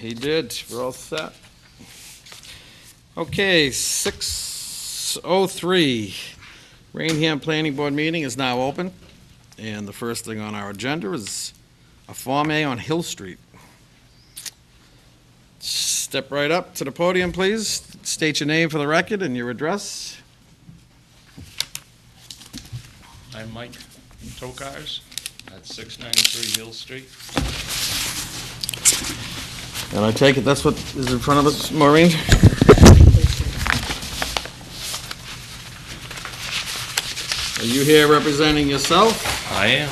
He did. We're all set. Okay, 6:03. Raynham Planning Board meeting is now open. And the first thing on our agenda is a Form A on Hill Street. Step right up to the podium, please. State your name for the record and your address. I'm Mike Tokars at 693 Hill Street. And I take it that's what is in front of us, Maureen? Are you here representing yourself? I am.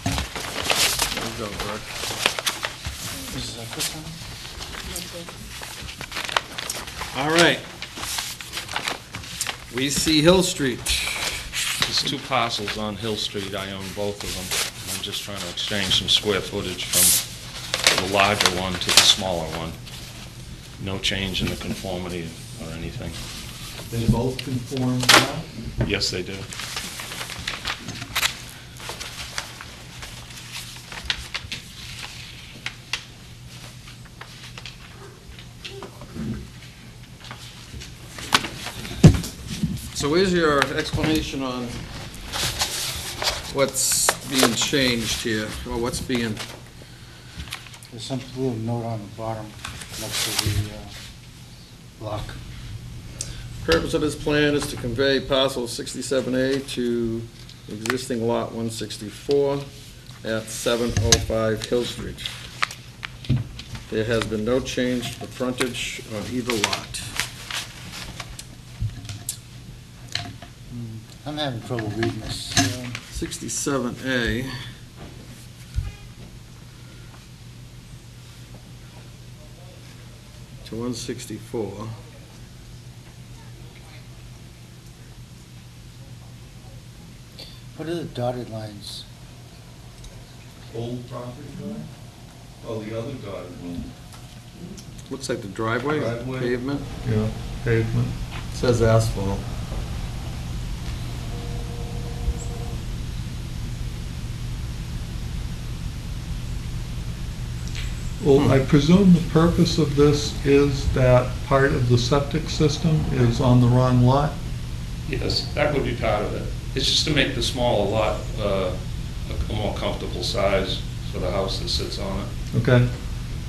There you go, Brooke. All right. We see Hill Street. There's two parcels on Hill Street. I own both of them. I'm just trying to exchange some square footage from the larger one to the smaller one. No change in the conformity or anything. They both conform now? Yes, they do. So where's your explanation on what's being changed here, or what's being, There's some little note on the bottom next to the block. purpose of this plan is to convey parcel 67A to existing lot 164 at 705 Hill Street. There has been no change to the frontage on either lot. I'm having trouble reading this. 67A. To 164. What are the dotted lines? Old property line? Oh, the other dotted one. Looks like the driveway, Driveway. pavement. Yeah, pavement. Says asphalt. Well, I presume the purpose of this is that part of the septic system is on the wrong lot? Yes, that would be part of it. It's just to make the smaller lot a more comfortable size for the house that sits on it. Okay?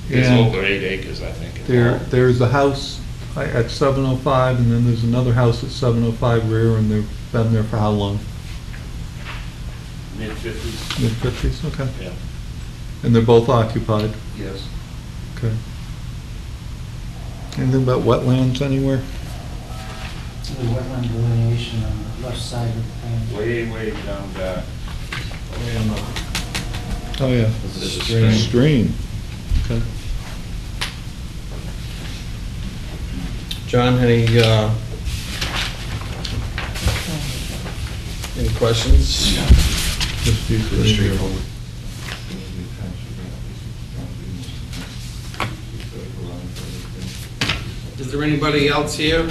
It's And over 8 acres, I think. in all. there's a house at 705, and then there's another house at 705 rear, and they've been there for how long? Mid-50s. Mid-50s, okay. Yeah. And they're both occupied, Yes. okay. Anything about wetlands anywhere? The wetland delineation on the left side of the plan. Way down back. Oh, yeah. There's a stream. Stream, okay. John, any questions? Just these three. Is there anybody else here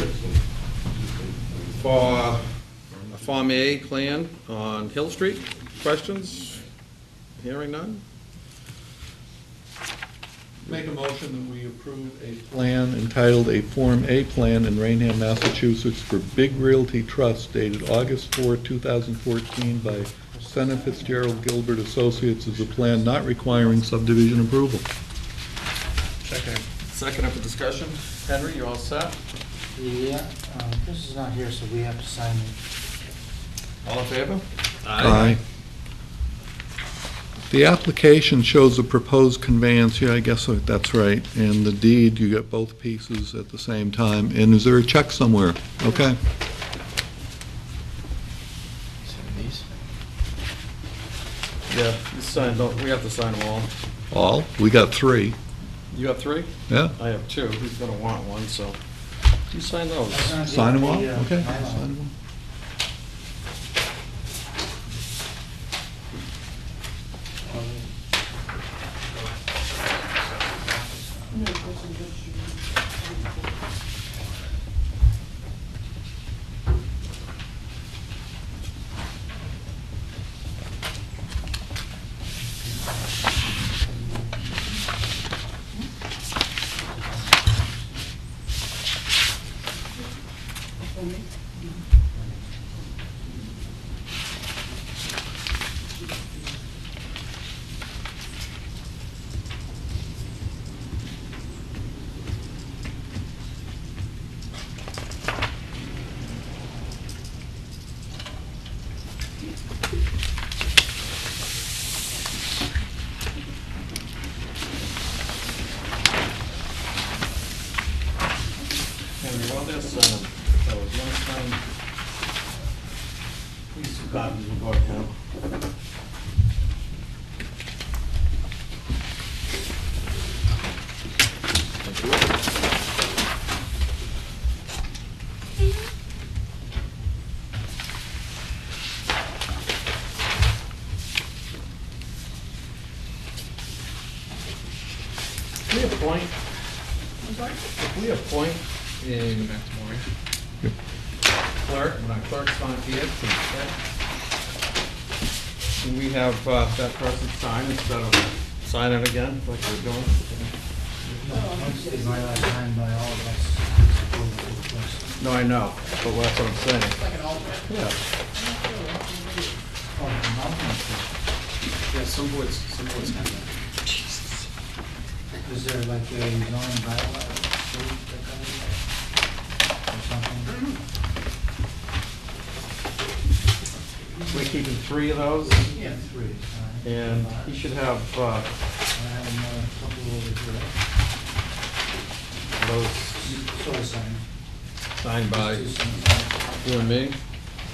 for a Form A plan on Hill Street? Questions? Hearing none? Make a motion that we approve a plan entitled A Form A Plan in Raynham, Massachusetts for Big Realty Trust dated August 4, 2014 by Senna Fitzgerald Gilbert Associates as a plan not requiring subdivision approval. Second. Second up for discussion. Henry, you all set? Yeah, this is not here, so we have to sign it. All in favor? Aye. The application shows a proposed conveyance, yeah, I guess that's right, and the deed, you get both pieces at the same time, and is there a check somewhere? Okay. Yeah, you signed, we have to sign them all. All? We got three, You got three? yeah? I have two. Who's gonna want one, so you sign those. Sign them all? Okay, sign them all. copies of both, Ken. If we appoint, if we appoint a clerk, when our clerk's not here, can we have that person sign instead of signing again, like we're doing? Once the Mylar signed by all of us, it's approved for the place. No, I know, but that's what I'm saying. Yeah. Oh, the mountain. Yeah, some boards have that. Is there like a zoning bylaw or something? We're keeping 3 of those, Yeah, 3, all right. and he should have I have another couple over here. those Sort of sign. signed by Two signed. you and me.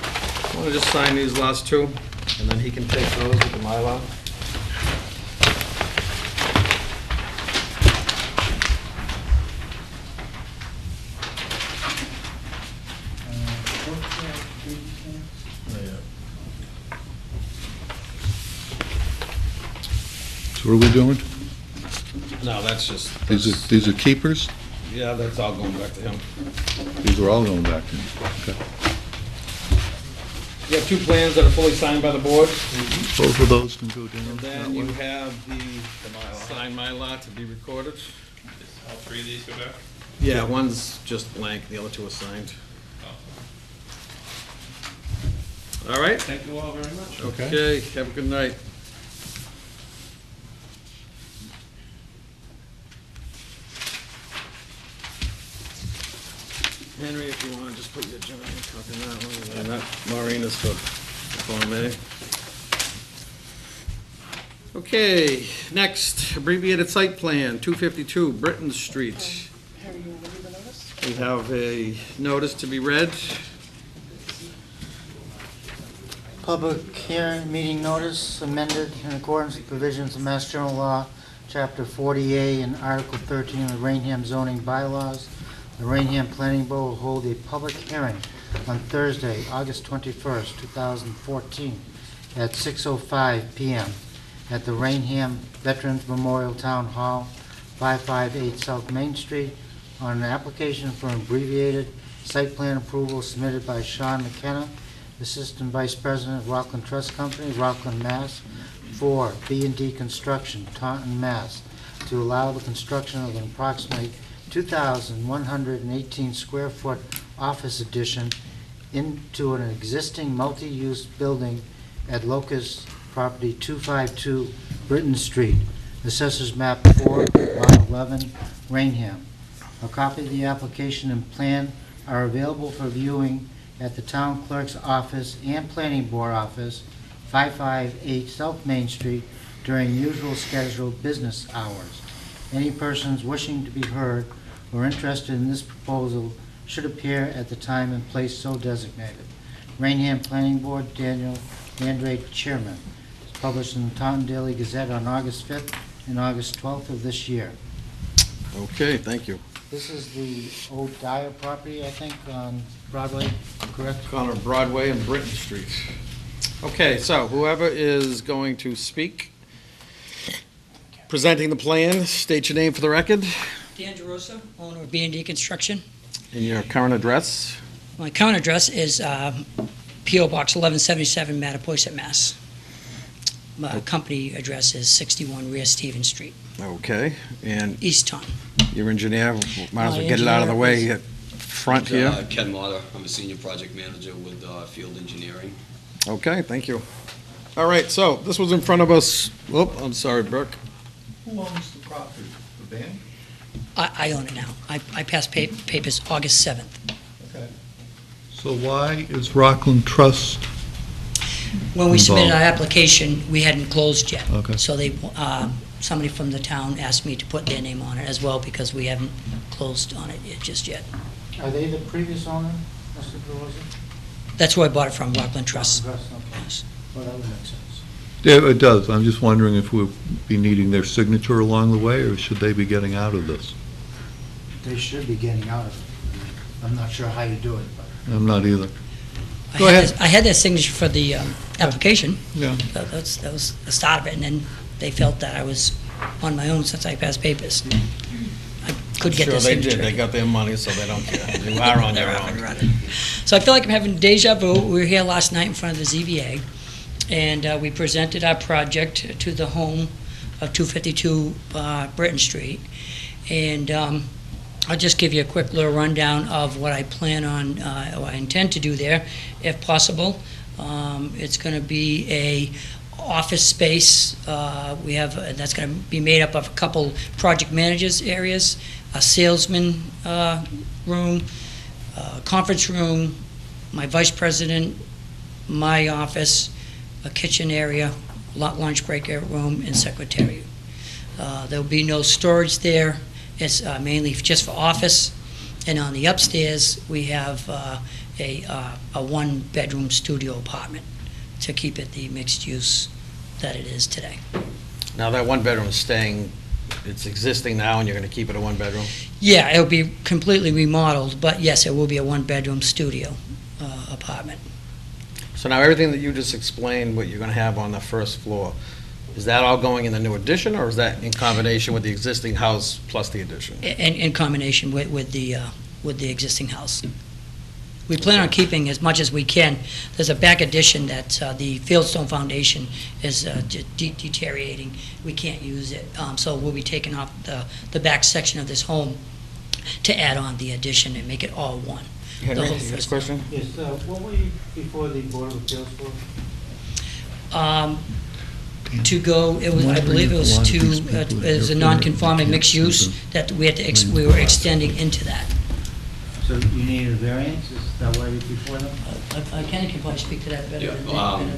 I want to just sign these last 2, and then he can take those with the Mylar. So what are we doing? No, that's just, These are keepers? yeah, that's all going back to him. These are all going back to him. Okay. You have 2 plans that are fully signed by the board, Both of those can go down and that then you way. have the signed Mylar to be recorded. All 3 of these go back? Yeah, one's just blank, the other 2 are signed. All right? Thank you all very much. Okay, have a good night. Henry, if you want to just put your giant cup in that one, and that Maureen is for Form A. Okay, next, abbreviated site plan, 252 Britton Street. We have a notice to be read. Public hearing, meeting notice amended in accordance with provisions of Mass General Law, Chapter 40A and Article 13 of the Raynham zoning bylaws. The Raynham Planning Board will hold a public hearing on Thursday, August 21st, 2014, at 6:05 p.m. at the Raynham Veterans Memorial Town Hall, 558 South Main Street, on an application for an abbreviated site plan approval submitted by Sean McKenna, Assistant Vice President of Rockland Trust Company, Rockland, Mass., for B&D Construction, Taunton, Mass., to allow the construction of an approximately 2,118 square foot office addition into an existing multi-use building at Locust Property 252 Britton Street, Assessors Map 4, Lot 11, Raynham. A copy of the application and plan are available for viewing at the Town Clerk's Office and Planning Board Office, 558 South Main Street, during usual scheduled business hours. Any persons wishing to be heard or interested in this proposal should appear at the time and place so designated. Raynham Planning Board, Daniel Andrade, Chairman. It's published in the Taunton Daily Gazette on August 5th and August 12th of this year. Okay, thank you. This is the old Dyer property, I think, on Broadway, correct? Corner of Broadway and Britton Street. Okay, so whoever is going to speak, presenting the plan, state your name for the record Dan DeRosa, owner of B&D Construction. and your current address. My current address is P.O. Box 1177, Mattapoisett, Mass. My company address is 61 Rear Stevens Street, Okay, and East Taunton. your engineer, might as My well get it out of the way engineer at front here. Ken Motta, I'm a senior project manager with Field Engineering. Okay, thank you. All right, so this was in front of us, oh, I'm sorry, Burke. Who owns the property? The band? I own it now. I passed papers August 7th. Okay. So why is Rockland Trust? When we submitted our Involved. application, we hadn't closed yet. Okay. So they, somebody from the town asked me to put their name on it as well because we haven't closed on it just yet. Are they the previous owner, Mr. DeRosa? That's where I bought it from, Rockland Trust. Okay. Mass. Well, that would make sense. Yeah, it does. I'm just wondering if we'll be needing their signature along the way, or should they be getting out of this? They should be getting out of it. I'm not sure how you do it, but. I'm not either. I Go had ahead. this- I had their signature for the application. Yeah. That was the start of it, and then they felt that I was on my own since I passed papers. I could get Sure their they signature. did, they got their money, so they don't care. You are on your They're up and own. running. So I feel like I'm having deja vu. We were here last night in front of the ZBA, and we presented our project to the home of 252 Britton Street. And I'll just give you a quick little rundown of what I plan on, or I intend to do there, if possible. It's going to be a office space. We have, that's going to be made up of a couple project managers areas, a salesman room, conference room, my vice president, my office, a kitchen area, lunch break room, and secretariat. There'll be no storage there. It's mainly just for office. And on the upstairs, we have a one-bedroom studio apartment to keep it the mixed use that it is today. Now, that one bedroom is staying, it's existing now, and you're gonna keep it a one bedroom? Yeah, it'll be completely remodeled, but yes, it will be a one-bedroom studio apartment. So now, everything that you just explained, what you're gonna have on the first floor, is that all going in the new addition, or is that in combination with the existing house plus the addition? In combination with the existing house. We plan on keeping as much as we can. There's a back addition that the Fieldstone Foundation is deteriorating. We can't use it, so we'll be taking off the back section of this home to add on the addition and make it all one. Henry, The whole you got a first- question? Yes, what were you before the Board of Appeals for? To go, it was, I believe it was to, it was a non-conforming mixed use that we had to, we were extending into that. So you needed a variance, is that why you're before them? Kenny can probably speak to that better Yeah, than mine.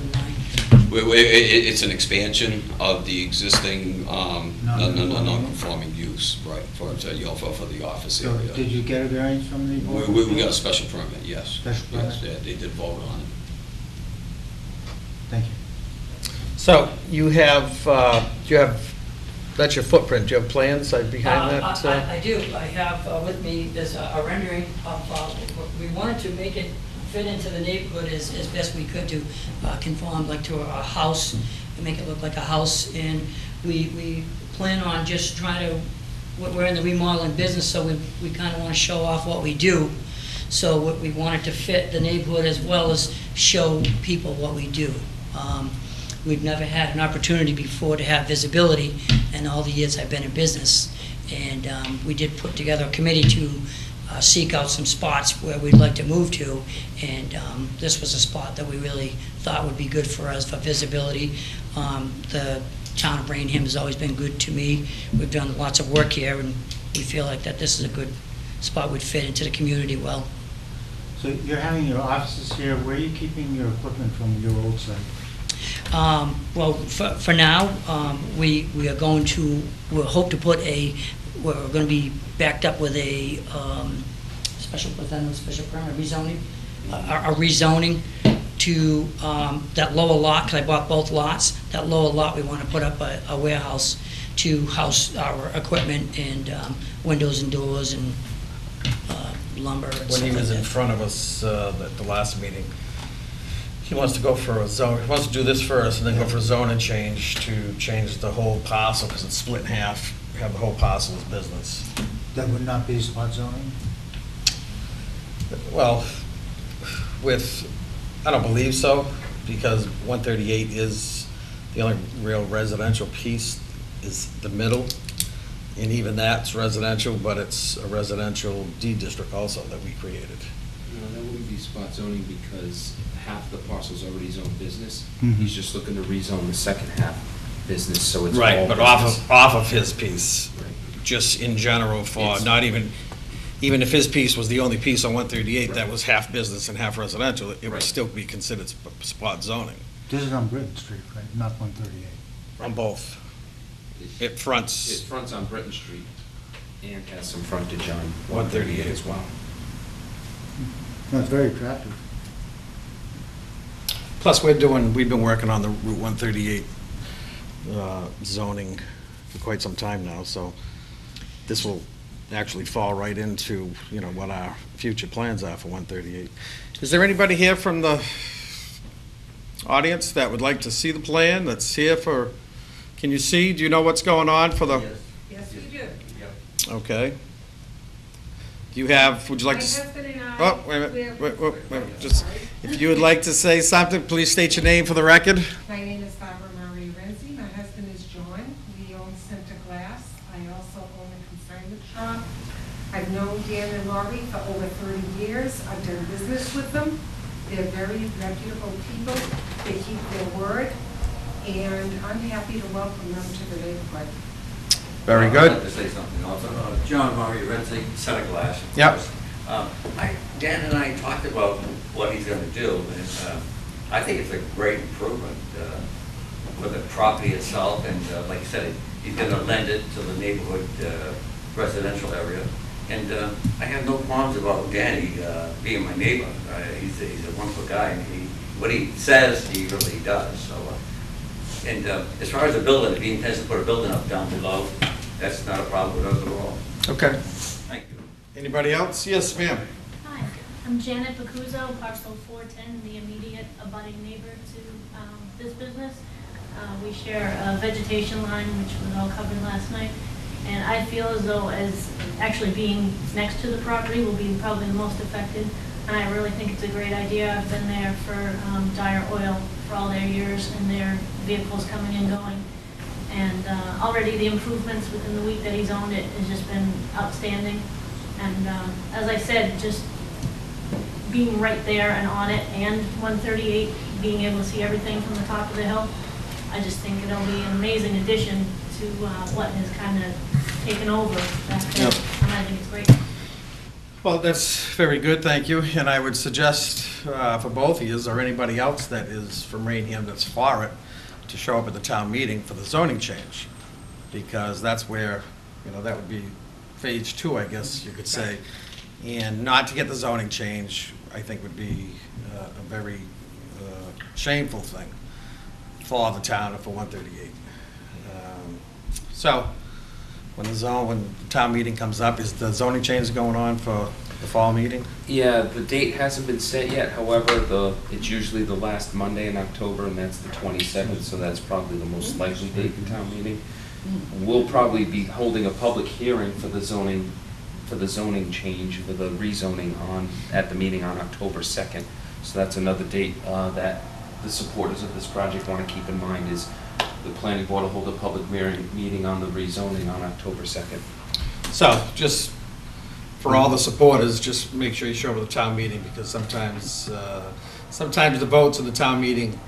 It's an expansion of the existing non-conforming use, right, for the office So area. did you get a variance from the Board? of We got a Appeals? special permit, yes. Special permit? Yes, they did vote on it. Thank you. So, you have, that's your footprint, do you have plans behind that? I do. I have with me, there's a rendering of, we wanted to make it fit into the neighborhood as best we could to conform like to a house, and make it look like a house. And we plan on just trying to, we're in the remodeling business, so we kind of want to show off what we do. So we wanted to fit the neighborhood as well as show people what we do. We've never had an opportunity before to have visibility in all the years I've been in business. And we did put together a committee to seek out some spots where we'd like to move to. And this was a spot that we really thought would be good for us for visibility. The town of Raynham has always been good to me. We've done lots of work here, and we feel like that this is a good spot, would fit into the community well. So you're having your offices here, where are you keeping your equipment from your old site? Well, for now, we are going to, we'll hope to put we're going to be backed up with a special permit, rezoning, a rezoning to that lower lot, because I bought both lots. That lower lot, we want to put up a warehouse to house our equipment and windows and doors and lumber and stuff When he like was in that. front of us at the last meeting, he wants to go for a zone, he wants to do this first, and then go for a zoning change to change the whole parcel, because it's split in half, have the whole parcel as business. That would not be spot zoning? Well, I don't believe so, because 138 is, the only real residential piece is the middle, and even that's residential, but it's a residential D district also that we created. No, that wouldn't be spot zoning because half the parcel's already zoned business. Mhm. He's just looking to rezone the second half business, so it's all Right, but business. off of his piece, Right. just in general for, It's- not even if his piece was the only piece on 138 that was half business and half residential, it would Right. still be considered spot zoning This is on Britton Street, right, not 138? on both. It It fronts, fronts on Britton Street and has some frontage on 138 as well. No, it's very attractive. Plus, we've been working on the Route 138 zoning for quite some time now, so this will actually fall right into, what our future plans are for 138. Is there anybody here from the audience that would like to see the plan, that's here for, can you see, do you know what's going on for the? Yes, we do. Okay. Do you have, would you like My to? husband and I. Oh, wait a minute, wait, just, if you would like to say something, please state your name for the record. My name is Barbara Marie Renzi. My husband is John. We own Center Glass. I also own a consignment shop. I've known Dan and Laurie for over 30 years. I've done business with them. They're very reputable people. They keep their word. And I'm happy to welcome them to the neighborhood. Very I'd good. like to say something also. John Murray, Renzi, Center Glass. of Yep. course. Dan and I talked about what he's gonna do, and I think it's a great improvement for the property itself, and like you said, he's gonna lend it to the neighborhood residential area. And I have no qualms about Danny being my neighbor. He's a wonderful guy, and what he says, he really does, so. And as far as the building, if he intends to put a building up down below, that's not a problem with us at all. Okay. Thank you. Anybody else? Yes, ma'am. Hi, I'm Janet Bacuzzo, parcel 410, the immediate abutting neighbor to this business. We share a vegetation line, which was all covered last night, and I feel as though actually being next to the property will be probably the most affected, and I really think it's a great idea. I've been there for Dire Oil for all their years, and their vehicles coming and going. And already the improvements within the week that he's owned it has just been outstanding. And as I said, just being right there and on it, and 138, being able to see everything from the top of the hill, I just think it'll be an amazing addition to what has kind of taken over back there. Yep. And I think it's great. Well, that's very good, thank you. And I would suggest for both of you, or anybody else that is from Raynham that's for it, to show up at the town meeting for the zoning change. Because that's where, that would be phase 2, I guess you could say. And not to get the zoning change, I think would be a very shameful thing for the town and for 138. So, when the town meeting comes up, is the zoning change going on for the fall meeting? Yeah, the date hasn't been set yet, however, it's usually the last Monday in October, and that's the 22nd, so that's probably the most likely date for town meeting. We'll probably be holding a public hearing for the zoning change, for the rezoning at the meeting on October 2nd. So that's another date that the supporters of this project want to keep in mind, is the planning board will hold a public meeting on the rezoning on October 2nd. So, just for all the supporters, just make sure you show up at the town meeting, because sometimes the votes in the town meeting,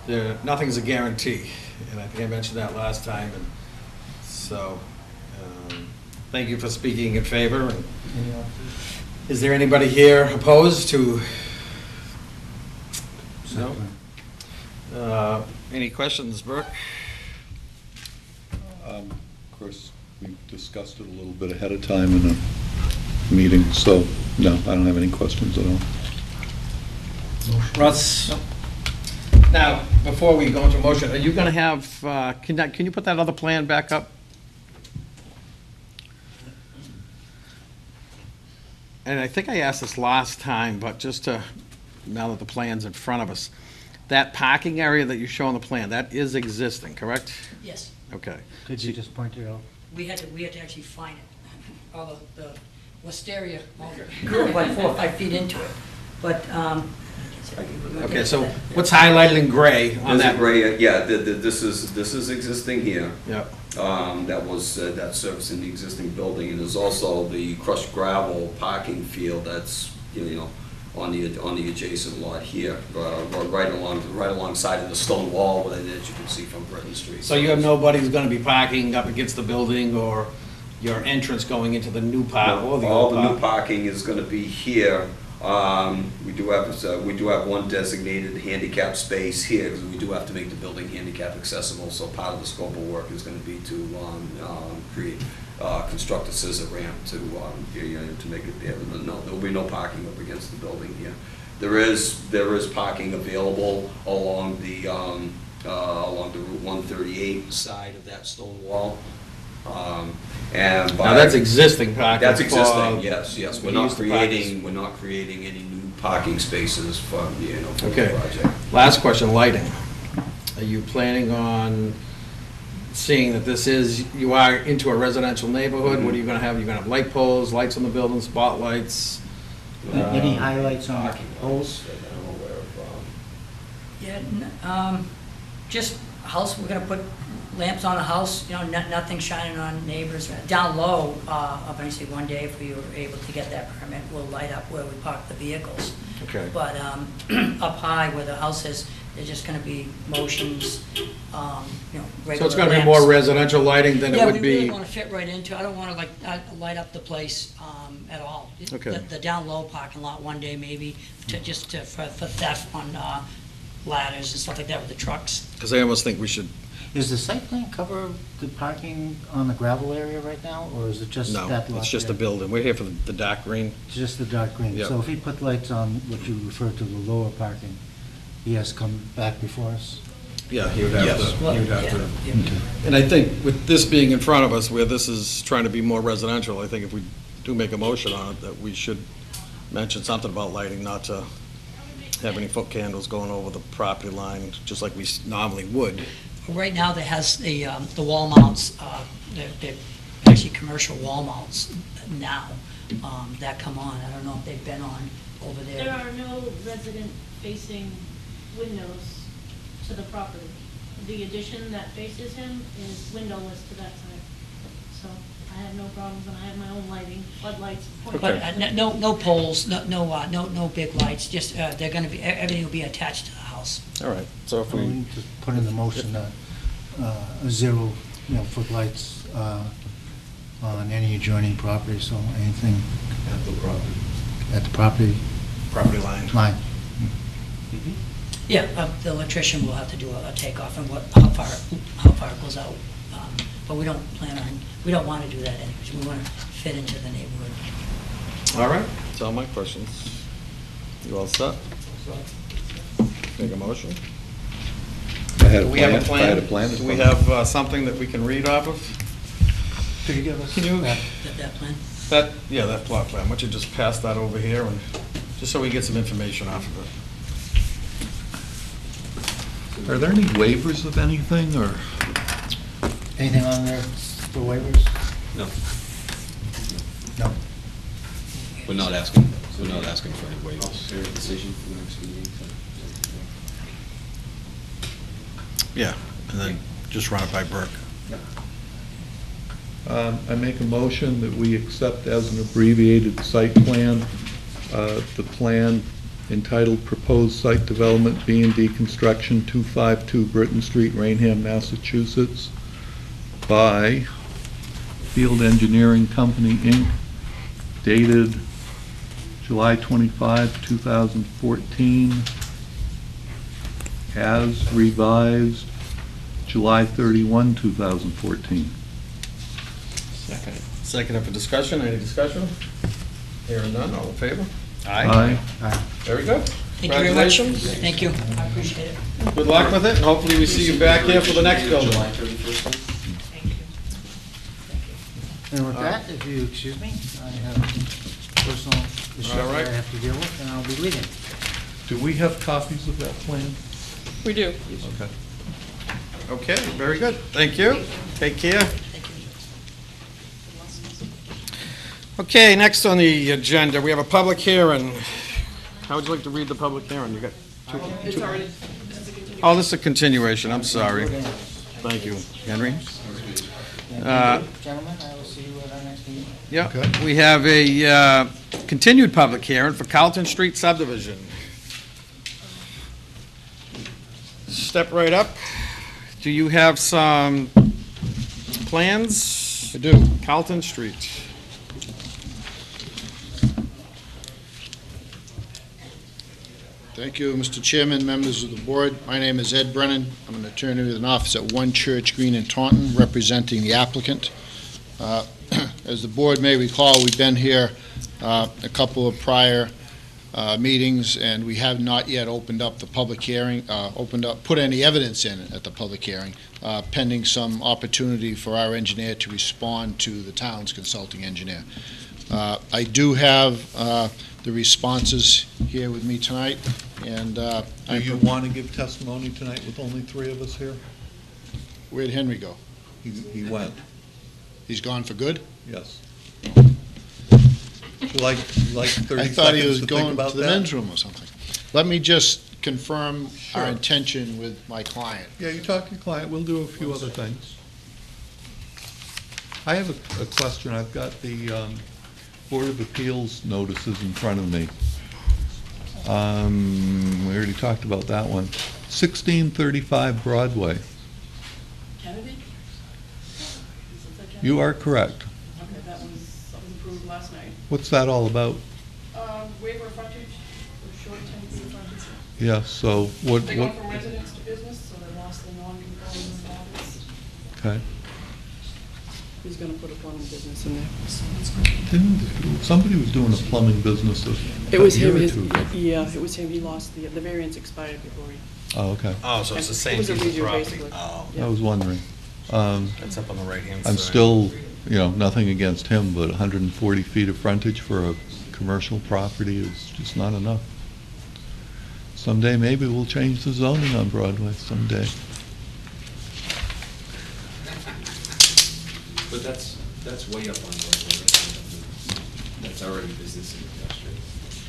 nothing's a guarantee. And I think I mentioned that last time, and so, thank you for speaking in favor. And is there anybody here opposed to? No? Any questions, Burke? Of course, we discussed it a little bit ahead of time in the meeting, so no, I don't have any questions at all. Russ? Now, before we go into motion, are you going to have, can you put that other plan back up? And I think I asked this last time, but just to, now that the plan's in front of us, that parking area that you show on the plan, that is existing, correct? Yes, Okay. Could you just point it out? we had to actually find it. All the wisteria grew like 4 or 5 feet into it. But, Okay, so what's highlighted in gray on There's a that? gray, yeah, this is existing here. Yep. That's servicing the existing building, and there's also the crushed gravel parking field that's, on the adjacent lot here, right alongside of the stone wall that you can see from Britain Street. So you have nobody who's going to be parking up against the building, or your entrance going into the new park or the All old the new park? parking is going to be here. We do have one designated handicap space here, because we do have to make the building handicap accessible, so part of the scope of work is going to be to construct a scissor ramp to make it there. No, there'll be no parking up against the building here. There is parking available along the Route 138 side of that stone wall. And by. Now, that's existing parking. That's existing, for- yes. we used to park- We're not creating any new parking spaces for the Okay. project. Last question, lighting. Are you planning on seeing that you are into a residential neighborhood? What are you gonna have? You're gonna have light poles, lights on the building, spotlights? Any highlights on Parking poles? that I'm aware of. Yeah, just house, we're gonna put lamps on the house, nothing shining on neighbors. Down low, eventually one day, if we were able to get that permit, we'll light up where we park the vehicles. Okay. But up high where the house is, they're just gonna be motions, regular So it's gonna be lamps. more residential lighting than it Yeah, would we really be? wanna fit right into, I don't wanna light up the place at all. Okay. The down low parking lot one day maybe, for theft on ladders and stuff like that with the trucks. Because I almost think we should, Is the site plan cover the parking on the gravel area right now, or is it just no, that lot it's just the there? building. We're here for the dark green. Just the dark green? Yep. So if he put lights on what you refer to the lower parking, he has to come back before us? Yeah, he would have Yes. to, he would have to. Yeah. And I think with this being in front of us, where this is trying to be more residential, I think if we do make a motion on it, that we should mention something about lighting, not to have any foot candles going over the property line, just like we normally would. Right now, there has the wall mounts, they're actually commercial wall mounts now that come on. I don't know if they've been on over there. There are no resident-facing windows to the property. The addition that faces him is windowless to that side. So I have no problems, and I have my own lighting, floodlights. But no poles, no big lights, just, they're gonna be, everything will be attached to the house. All right, so if We we, need to put in the motion that zero, footlights on any adjoining property, so anything At the property. at the property property line. line. Yeah, the electrician will have to do a takeoff and how far it goes out. But we don't want to do that anyways. We want to fit into the neighborhood. All right, that's all my questions. You all set? Make a motion? I had a Do we have a plan. I had a plan? plan. Do we have something that we can read off of? Could you give us Can you- that? That plan? That plot plan. Why don't you just pass that over here, and just so we get some information off of it. Are there any waivers of anything, or? Anything on there for waivers? No, No. we're not asking for any waivers. Fair decision for the next meeting. Yeah, and then just run it by Burke. I make a motion that we accept as an abbreviated site plan, the plan entitled Proposed Site Development B&D Construction 252 Britton Street, Raynham, Massachusetts, by Field Engineering Company, Inc., dated July 25, 2014, as revised July 31, 2014. Second. Second for discussion. Any discussion? Hearing none, all in favor? Aye. Very good. Thank you very much. Congratulations. Thank you. I appreciate it. Good luck with it, and hopefully we see you back here for the next building. July 31st. Thank you. And with that, if you excuse me, I have personal issues All right. that I have to deal with, and I'll be leaving. Do we have copies of that plan? We do. Okay. Okay, very good. Thank you. Take care. Thank you. Okay, next on the agenda, we have a public hearing. How would you like to read the public hearing? You got two? It's already, Oh, this is a continuation, I'm sorry. Thank you, Henry. Gentlemen, I will see you at our next meeting. Yeah, we have a continued public hearing for Carlton Street subdivision. Step right up. Do you have some plans? I do. Carlton Street. Thank you, Mr. Chairman, members of the board. My name is Ed Brennan. I'm an attorney with an office at 1 Church Green in Taunton, representing the applicant. As the board may recall, we've been here a couple of prior meetings, and we have not yet opened up the public hearing, put any evidence in at the public hearing, pending some opportunity for our engineer to respond to the town's consulting engineer. I do have the responses here with me tonight, and Do you want to give testimony tonight with only 3 of us here? where'd Henry go? He went, He's gone for good? yes. Would you like 30 I thought he seconds was to think going about to the that? men's room or something. Let me just confirm our Sure. intention with my client. Yeah, you talk to your client, we'll do a few other things. I have a question. I've got the Board of Appeals notices in front of me. We already talked about that one. 1635 Broadway. Kennedy? You are correct. Okay, that was approved last night. What's that all about? Waiver of frontage, for short 10 feet of frontage. Yeah, so what, They go from residence to business, so they lost the non-conforming status. okay. He's gonna put a plumbing business in there. Somebody was doing a plumbing business It was a year him, or two ago. yeah, it was him, he lost, the variance expired before he. Oh, okay. Oh, so it's the same It was a piece of redo, property? basically. Oh, I was wondering. that's up on the right-hand side. I'm still, nothing against him, but 140 feet of frontage for a commercial property is just not enough. Someday, maybe we'll change the zoning on Broadway, someday. But that's way up on Broadway. That's already business and industrial.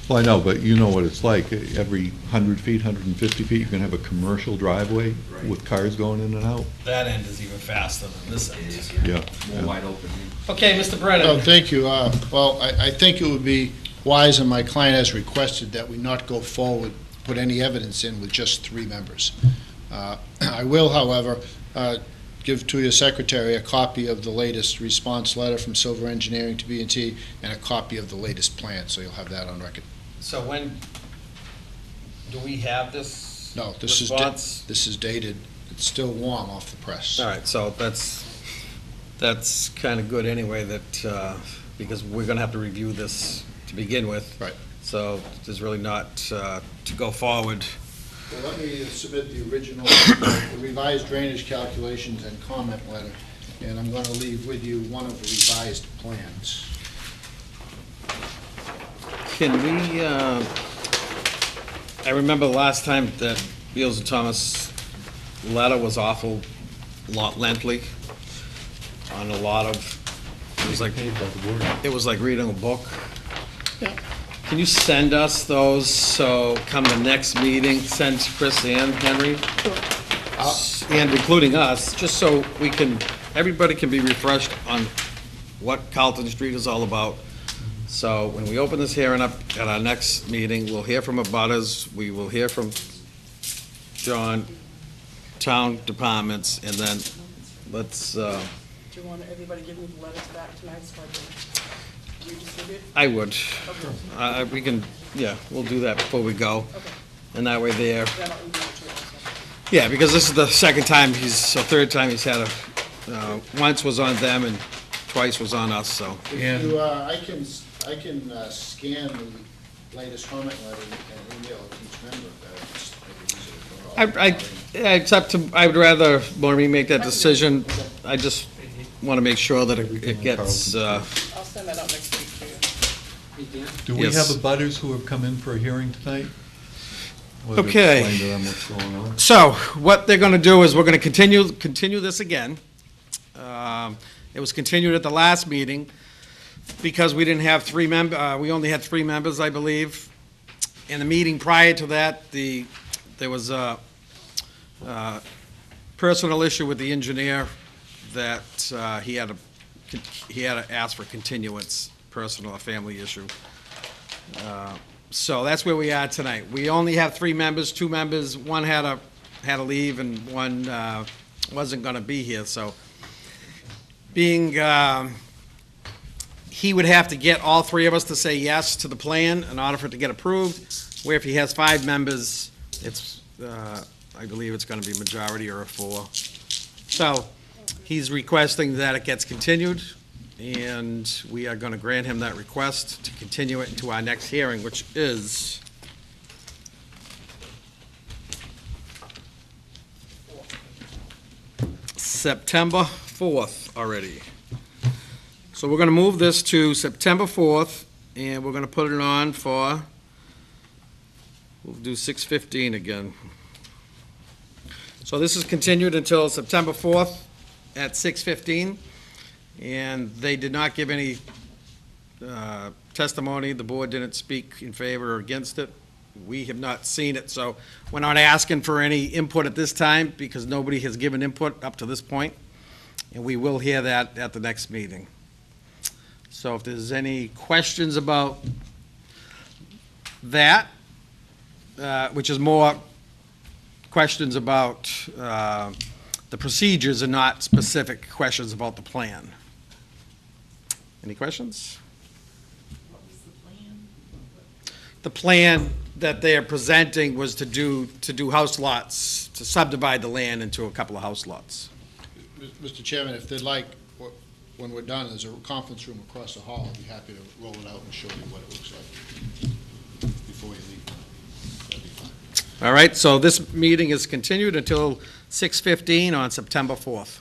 Well, I know, but you know what it's like. Every 100 feet, 150 feet, you can have a commercial driveway with cars going in and out. That end is even faster than this end. Yeah. More wide open. Okay, Mr. Oh, Brennan. thank you. Well, I think it would be wise, and my client has requested, that we not go forward, put any evidence in with just 3 members. I will, however, give to your secretary a copy of the latest response letter from Silver Engineering to B&T and a copy of the latest plan, so you'll have that on record. So when, do we have this No, this is, response? this is dated, it's still warm off the press. All right, so that's kind of good anyway, that, because we're going to have to review this to begin with. Right. So there's really not, to go forward. Well, let me submit the original, the revised drainage calculations and comment letter, and I'm going to leave with you one of the revised plans. Can we, I remember the last time that Beals and Thomas letter was awful lengthy on a lot of, it was like reading a book. Yeah. Can you send us those, so come the next meeting, send Chris and Henry? And including us, just so we can, everybody can be refreshed on what Carlton Street is all about. So when we open this hearing up at our next meeting, we'll hear from abutters, we will hear from John, town departments, and then let's, Do you want everybody give me the letters back tonight so I can redistribute? I would. Okay. We can, yeah, we'll do that before we go. Okay. And that way there, Then I'll email it to you also. yeah, because this is the second time third time he's had once was on them and twice was on us, so. If you, I can scan the latest comment letter and email it to each member, if that's maybe easier for all. It's up to, I would rather Maureen make that decision. I just want to make sure that it gets, I'll send that out next week to you. Do we Yes. have abutters who have come in for a hearing tonight? We'll Okay. Explain to them what's going on. So, what they're gonna do is, we're gonna continue this again. It was continued at the last meeting, because we didn't have we only had 3 members, I believe. In the meeting prior to that, there was a personal issue with the engineer that he had to ask for continuance, personal or family issue. So that's where we are tonight. We only have 3 members, 2 members, one had to leave and one wasn't gonna be here, so. Being, he would have to get all 3 of us to say yes to the plan in order for it to get approved, where if he has 5 members, it's, I believe it's gonna be majority or a 4. So, he's requesting that it gets continued, And we are going to grant him that request to continue it into our next hearing, which is September 4th already. So we're going to move this to September 4th, and we're going to put it on for, we'll do 6:15 again. So this is continued until September 4th at 6:15, and they did not give any testimony. The board didn't speak in favor or against it. We have not seen it, so we're not asking for any input at this time because nobody has given input up to this point, and we will hear that at the next meeting. So if there's any questions about that, which is more questions about the procedures and not specific questions about the plan. Any questions? The plan that they are presenting was to do house lots, to subdivide the land into a couple of house lots. Mr. Chairman, if they'd like, when we're done, there's a conference room across the hall. I'd be happy to roll it out and show you what it looks like before you leave. That'd be fine. All right, so this meeting is continued until 6:15 on September 4th.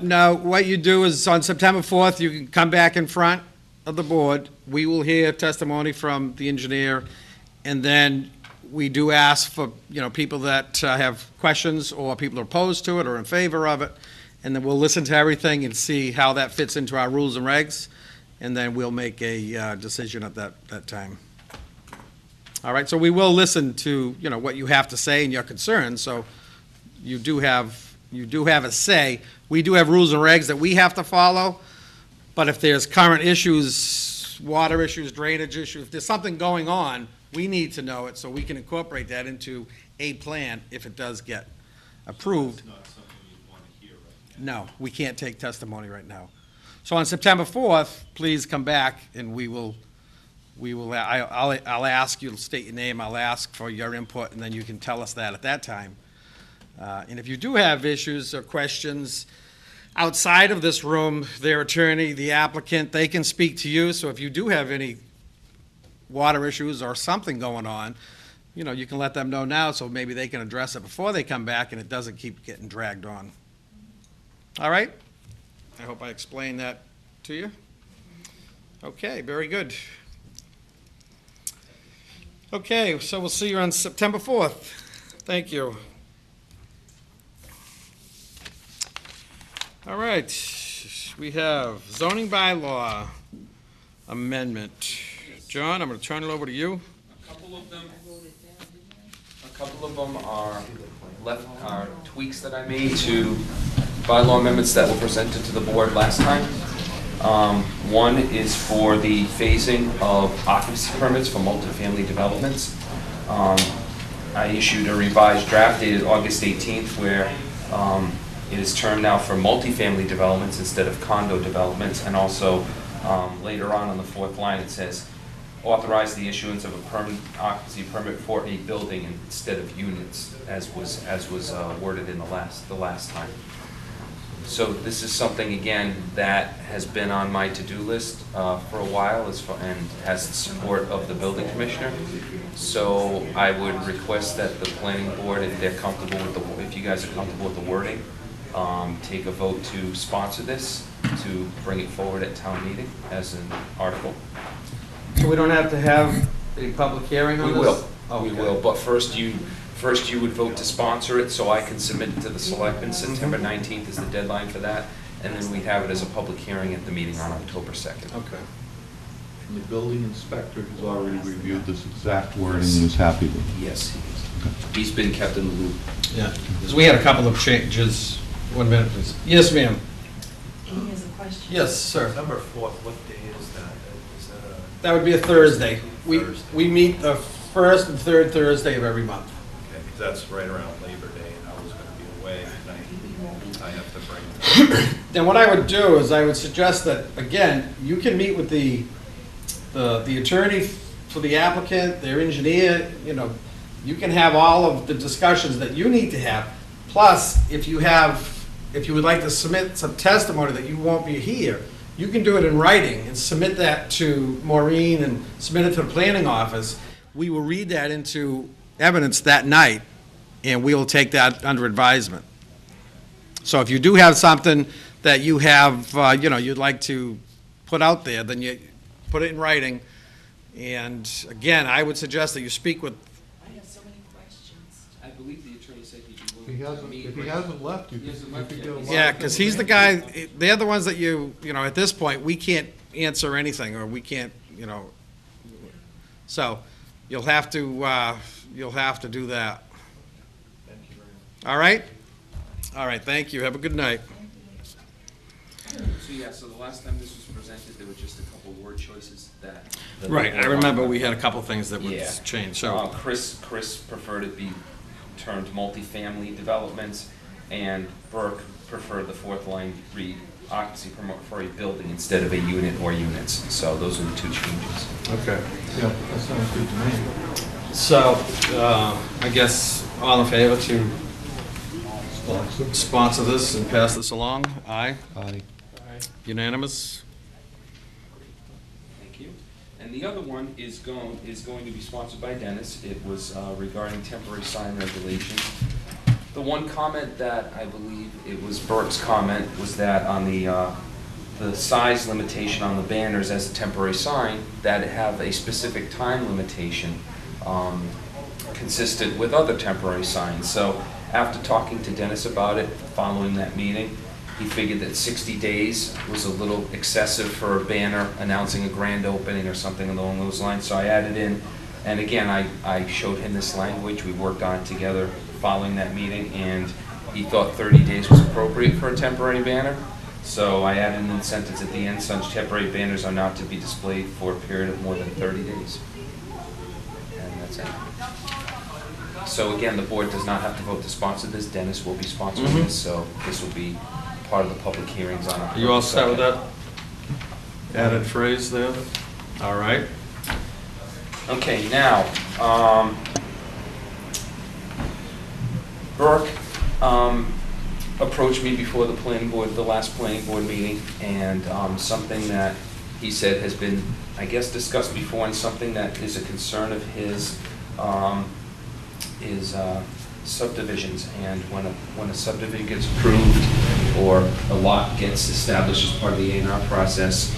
No, what you do is on September 4th, you can come back in front of the board. We will hear testimony from the engineer, and then we do ask for, people that have questions or people are opposed to it or in favor of it, and then we'll listen to everything and see how that fits into our rules and regs, and then we'll make a decision at that time. All right, so we will listen to, what you have to say and your concerns, so you do have a say. We do have rules and regs that we have to follow, but if there's current issues, water issues, drainage issues, if there's something going on, we need to know it so we can incorporate that into a plan if it does get approved. It's not something you'd want to hear right now. No, we can't take testimony right now. So on September 4th, please come back and I'll ask you to state your name, I'll ask for your input, and then you can tell us that at that time. And if you do have issues or questions outside of this room, their attorney, the applicant, they can speak to you. So if you do have any water issues or something going on, you can let them know now so maybe they can address it before they come back and it doesn't keep getting dragged on. All right? I hope I explained that to you. Okay, very good. Okay, so we'll see you on September 4th. Thank you. All right, we have zoning bylaw amendment. John, I'm going to turn it over to you. A couple of them are tweaks that I made to bylaw amendments that were presented to the board last time. One is for the phasing of occupancy permits for multifamily developments. I issued a revised draft dated August 18th where it is termed now for multifamily developments instead of condo developments, and also later on the fourth line it says authorize the issuance of a permanent occupancy permit for a building instead of units, as was worded in the last time. So this is something again that has been on my to-do list for a while, and has the support of the building commissioner. So I would request that the planning board, if they're comfortable with if you guys are comfortable with the wording, take a vote to sponsor this, to bring it forward at town meeting as an article. So we don't have to have a public hearing on this? We will, Okay. we will, but first you would vote to sponsor it, so I can submit it to the selectmen. September 19th is the deadline for that, and then we'd have it as a public hearing at the meeting on October 2nd. Okay. And the building inspector has already reviewed this exact wording and is happy with it. Yes, he is. He's been kept in the loop. Yeah, because we had a couple of changes. 1 minute, please. Yes, ma'am. He has a question. Yes, sir. September 4th, what day is that? Is that That would be a Thursday. Thursday. We meet the first and third Thursday of every month. okay, 'cause that's right around Labor Day, and I was gonna be away, and I have to bring Then what I would do is I would suggest that, again, you can meet with the attorney for the applicant, their engineer, you can have all of the discussions that you need to have. Plus, if you would like to submit some testimony that you won't be here, you can do it in writing and submit that to Maureen and submit it to the planning office. We will read that into evidence that night, and we will take that under advisement. So if you do have something that you have, you'd like to put out there, then you put it in writing. And again, I would suggest that you speak with. I have so many questions. I believe the attorney said he'd be If willing he to hasn't, meet. if he hasn't left, you He hasn't could left get yet. a lot. Yeah, because he's the guy, they're the ones that at this point, we can't answer anything, or we can't, so you'll have to do that. Thank you very much. All right? All right, thank you. Have a good night. So yeah, so the last time this was presented, there were just a couple word choices that. Right, I remember we had a couple things that Yeah. was changed, so. Chris preferred it be termed multifamily developments, and Burke preferred the fourth line read occupancy permit for a building instead of a unit or units. So those are the two changes. Okay. Yeah, that sounds good to me. So, I guess, all in favor to sponsor this and pass this along? Aye? Aye. Unanimous? Thank you. And the other one is going to be sponsored by Dennis. It was regarding temporary sign regulations. The one comment that I believe it was Burke's comment was that on the size limitation on the banners as a temporary sign, that it have a specific time limitation consistent with other temporary signs. So after talking to Dennis about it following that meeting, he figured that 60 days was a little excessive for a banner announcing a grand opening or something along those lines. So I added in, and again, I showed him this language. We worked on it together following that meeting, and he thought 30 days was appropriate for a temporary banner. So I added in the sentence at the end, such temporary banners are not to be displayed for a period of more than 30 days. And that's it. So again, the board does not have to vote to sponsor this. Dennis will be sponsoring this, so this will be part of the public hearings on October 2nd. Are you all set with that added phrase there? All right. Okay, now, Burke approached me before the planning board, the last planning board meeting, and something that he said has been, I guess, discussed before, and something that is a concern of his is subdivisions. And when a subdivision gets approved or a lot gets established as part of the A&R process,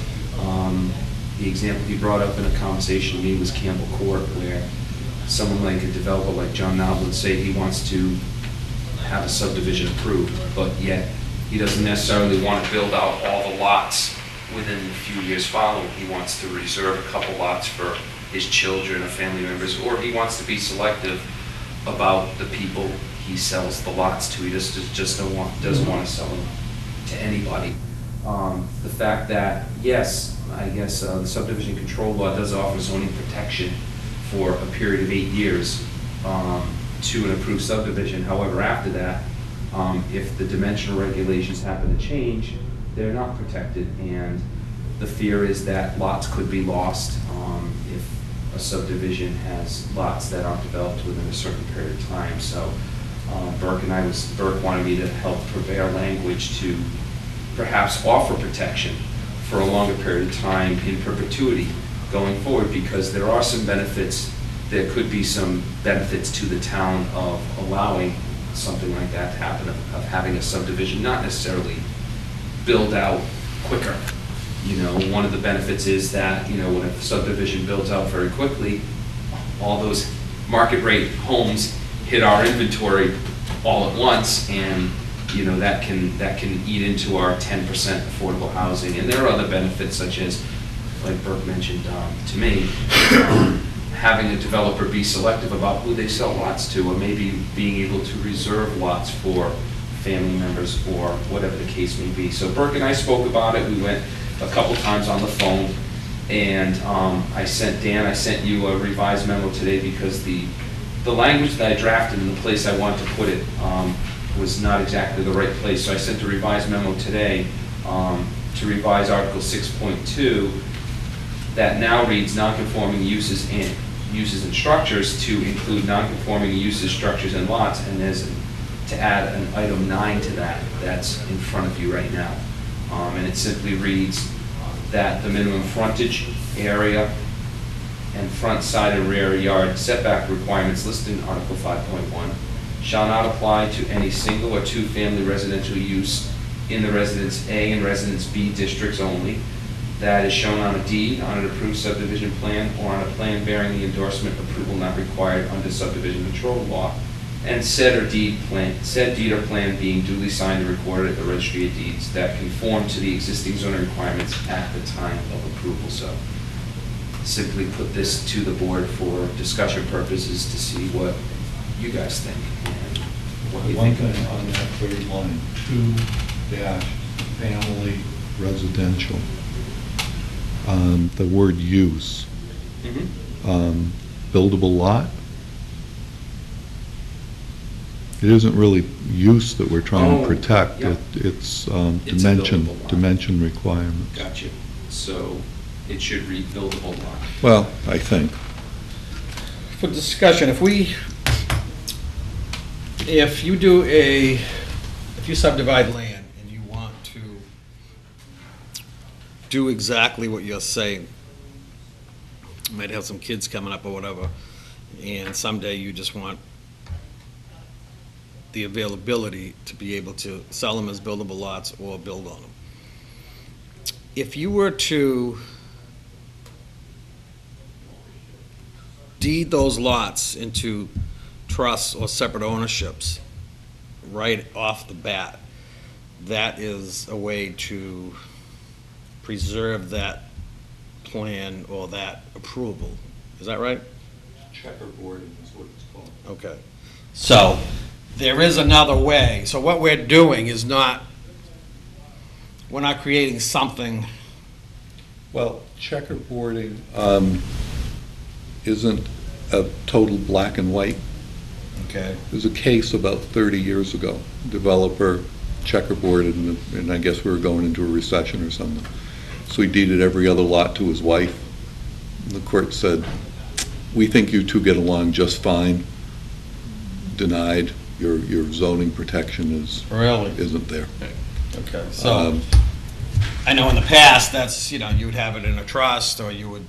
the example he brought up in a conversation with me was Campbell Court, where someone like a developer like John Noble would say he wants to have a subdivision approved, but yet he doesn't necessarily want to build out all the lots within a few years following. He wants to reserve a couple lots for his children or family members, or he wants to be selective about the people he sells the lots to. He just doesn't want to sell them to anybody. The fact that, yes, I guess the subdivision control law does offer zoning protection for a period of 8 years to an approved subdivision. However, after that, if the dimensional regulations happen to change, they're not protected, and the fear is that lots could be lost if a subdivision has lots that aren't developed within a certain period of time. So Burke wanted me to help prepare language to perhaps offer protection for a longer period of time in perpetuity going forward, because there are some benefits. There could be some benefits to the town of allowing something like that to happen, of having a subdivision not necessarily build out quicker. One of the benefits is that, when a subdivision builds out very quickly, all those market rate homes hit our inventory all at once, and that can eat into our 10% affordable housing. And there are other benefits, such as, like Burke mentioned to me, having a developer be selective about who they sell lots to, or maybe being able to reserve lots for family members or whatever the case may be. So Burke and I spoke about it. We went a couple times on the phone, and I sent you a revised memo today, because the language that I drafted and the place I wanted to put it was not exactly the right place. So I sent a revised memo today to revise Article 6.2 that now reads non-conforming uses and structures to include non-conforming uses, structures, and lots, and there's to add an item 9 to that, that's in front of you right now. And it simply reads that the minimum frontage area and front, side, and rear yard setback requirements listed in Article 5.1 shall not apply to any single or two-family residential use in the Residence A and Residence B districts only, that is shown on a deed, on an approved subdivision plan, or on a plan bearing the endorsement approval not required under subdivision control law, and said deed or plan being duly signed and recorded at the Registry of Deeds that conform to the existing zoning requirements at the time of approval. So simply put this to the board for discussion purposes to see what you guys think and what you One think. thing on that third line, 2 family residential. The word use, buildable lot. It isn't really use that we're trying to protect. Yeah. It's It's a dimension, buildable lot. dimension requirements. Gotcha. So it should read buildable lot. Well, I think. For discussion, if you subdivide land and you want to do exactly what you're saying, you might have some kids coming up or whatever, and someday you just want the availability to be able to sell them as buildable lots or build on them. If you were to deed those lots into trusts or separate ownerships right off the bat, that is a way to preserve that plan or that approval. Is that right? Checkerboarding is what it's called. Okay. So there is another way. So what we're doing is we're not creating something. Well, checkerboarding isn't a total black and white. Okay. There's a case about 30 years ago. Developer checkerboarded, and I guess we were going into a recession or something. So he deeded every other lot to his wife. And the court said, "We think you two get along just fine." Denied. Your zoning protection isn't there. Okay. So I know in the past that's, you would have it in a trust, or you would,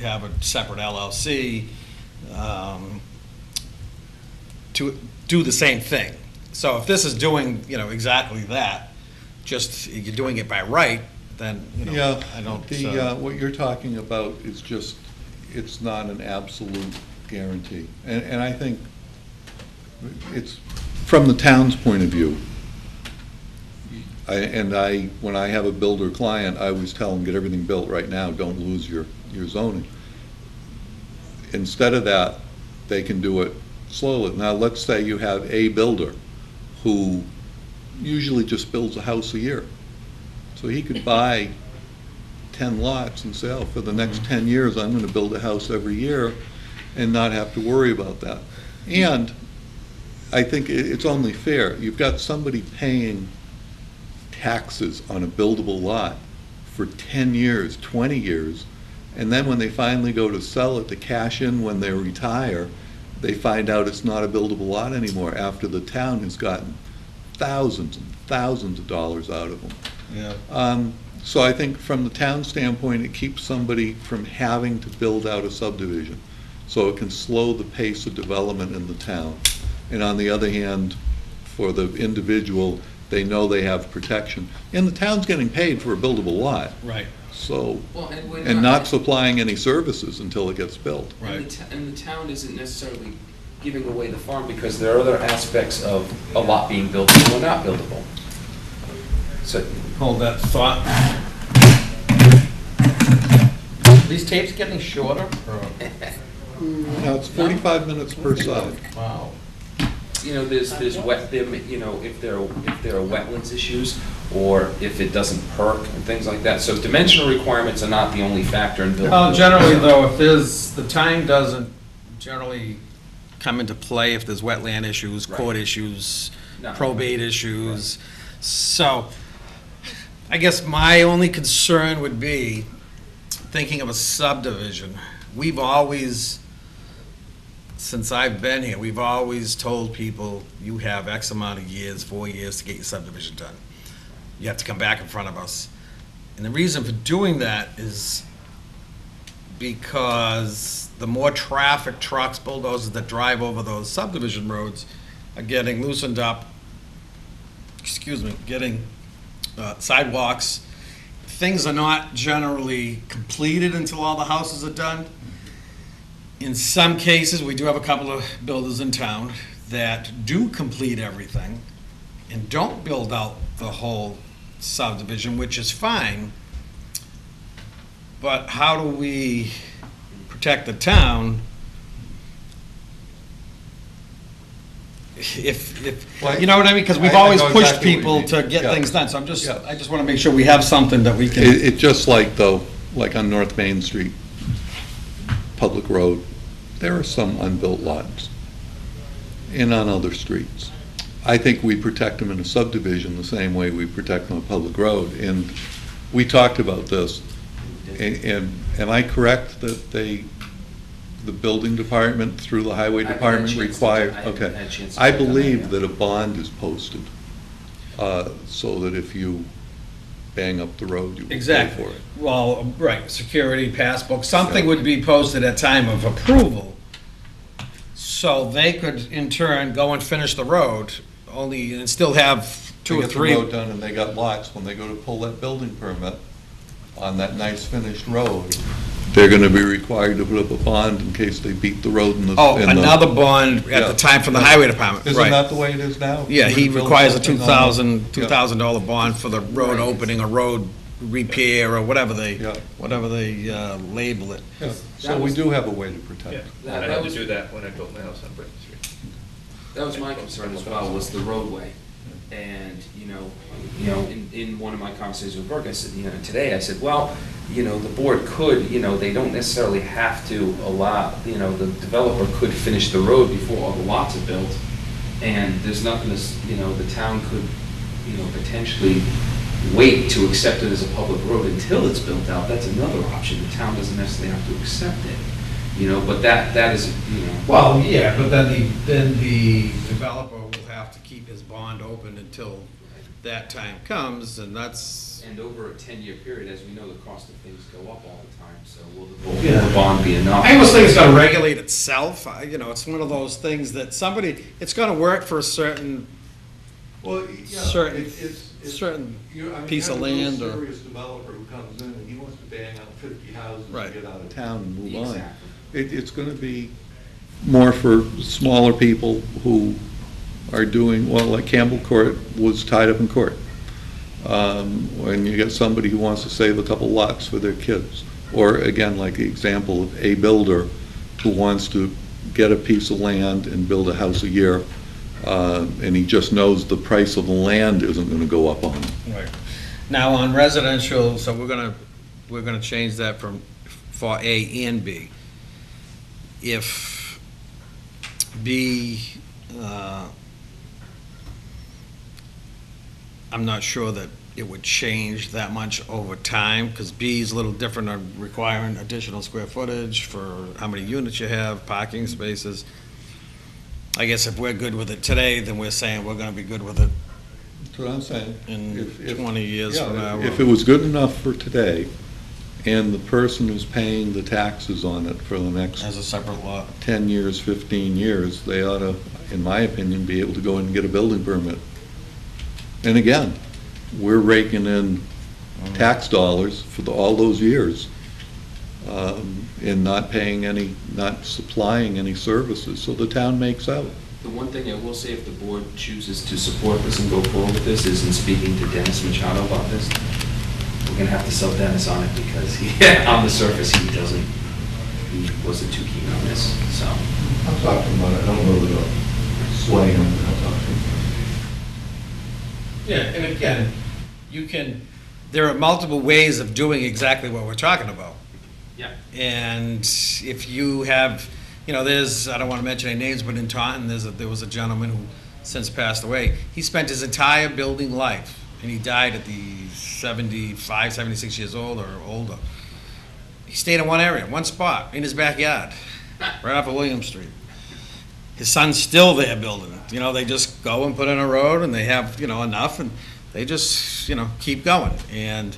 have a separate LLC to do the same thing. So if this is doing, exactly that, just you're doing it by right, then, Yeah, I don't. what you're talking about is just, it's not an absolute guarantee. And I think it's, from the town's point of view, when I have a builder client, I always tell them, get everything built right now, don't lose your zoning. Instead of that, they can do it slowly. Now, let's say you have a builder who usually just builds a house a year. So he could buy 10 lots and say, for the next 10 years, I'm going to build a house every year and not have to worry about that. And I think it's only fair. You've got somebody paying taxes on a buildable lot for 10 years, 20 years, and then when they finally go to sell it to cash in when they retire, they find out it's not a buildable lot anymore after the town has gotten thousands and thousands of dollars out of them. Yeah. So I think from the town standpoint, it keeps somebody from having to build out a subdivision. So it can slow the pace of development in the town. And on the other hand, for the individual, they know they have protection. And the town's getting paid for a buildable lot. Right. So, Well, and we're and not supplying any services until it gets built. Right. And the town isn't necessarily giving away the farm because there are other aspects of a lot being buildable or not buildable. So, Hold that thought. These tapes getting shorter? Now, it's 45 minutes per side. Wow. there's wet, if there are wetlands issues, or if it doesn't perk and things like that. So dimensional requirements are not the only factor in building. Well, generally though, if the time doesn't generally come into play, if there's wetland issues, court issues, No. probate issues. So, I guess my only concern would be, thinking of a subdivision, we've always since I've been here, we've always told people, you have X amount of years, 4 years to get your subdivision done. You have to come back in front of us. And the reason for doing that is because the more traffic, trucks, bulldozers that drive over those subdivision roads are getting loosened up, getting sidewalks. Things are not generally completed until all the houses are done. In some cases, we do have a couple of builders in town that do complete everything and don't build out the whole subdivision, which is fine. But how do we protect the town if you know what I mean? Because we've always I know pushed exactly what you people mean. to get Yeah. things done. So Yeah. I just want to make sure we have something that we can. It just like though, like on North Main Street, public road, there are some unbuilt lots. And on other streets. I think we protect them in a subdivision the same way we protect them on a public road. And we talked about this. And am I correct that the building department through the highway I haven't department had a chance require? to- I haven't Okay. had a chance to I check on that believe yet. that a bond is posted, so that if you bang up the road, you will pay Exactly. for it. Well, right, security, passbook, something would be posted at time of approval, so they could in turn go and finish the road, only, and still have two or They three. get the road done and they got lots, when they go to pull that building permit on that nice finished road, they're gonna be required to put up a bond in case they beat the road in the. Oh, in the- another bond at Yeah. the time from the highway department, Isn't right. that the way it is now? Yeah, he You build requires a something on the- $2,000 bond for the road opening, a road repair, or whatever they label it. Yeah. So we do have a way to protect it. I had to do that when I built my house on Britain Street. That was my concern as well, was the roadway. And, in one of my conversations with Burke, I said, today, I said, well, the board could, they don't necessarily have to allow, the developer could finish the road before all the lots are built. And there's nothing the town could, potentially wait to accept it as a public road until it's built out. That's another option. The town doesn't necessarily have to accept it, but that is, Well, yeah, but then the developer will have to keep his bond open until that time comes, and that's. And over a 10-year period, as we know, the cost of things go up all the time, so will the bond be enough? I almost think it's gonna regulate itself, it's one of those things that it's gonna work for a certain piece of land or. Serious developer who comes in and he wants to bang out 50 houses Right. and get out of town and move on. Exactly. It's gonna be more for smaller people who are doing, well, like Campbell Court was tied up in court. When you get somebody who wants to save a couple lots for their kids, or again, like the example of a builder who wants to get a piece of land and build a house a year, and he just knows the price of the land isn't gonna go up on him. Right. Now, on residential, so we're gonna change that for A and B. If B, I'm not sure that it would change that much over time, because B is a little different, requiring additional square footage for how many units you have, parking spaces. I guess if we're good with it today, then we're saying we're gonna be good with it That's what I'm saying. in If- 20 years from now. If it was good enough for today, and the person who's paying the taxes on it for the next As a separate lot. 10 years, 15 years, they ought to, in my opinion, be able to go in and get a building permit. And again, we're raking in tax dollars for all those years, and not paying not supplying any services, so the town makes out. The one thing I will say, if the board chooses to support this and go forward with this, is in speaking to Dennis Machado about this, we're gonna have to sell Dennis on it, because on the surface, he wasn't too keen on this, so. I'll talk to him about it, I don't know that I'll sway him, I'll talk to him. Yeah, and again, there are multiple ways of doing exactly what we're talking about. Yeah. And if you have, there's, I don't want to mention any names, but in Taunton, there was a gentleman who since passed away. He spent his entire building life, and he died at the 75, 76 years old or older. He stayed in one area, one spot, in his backyard, right off of William Street. his son's still there building it. You know, they just go and put in a road, and they have, you know, enough, and they just, you know, keep going. And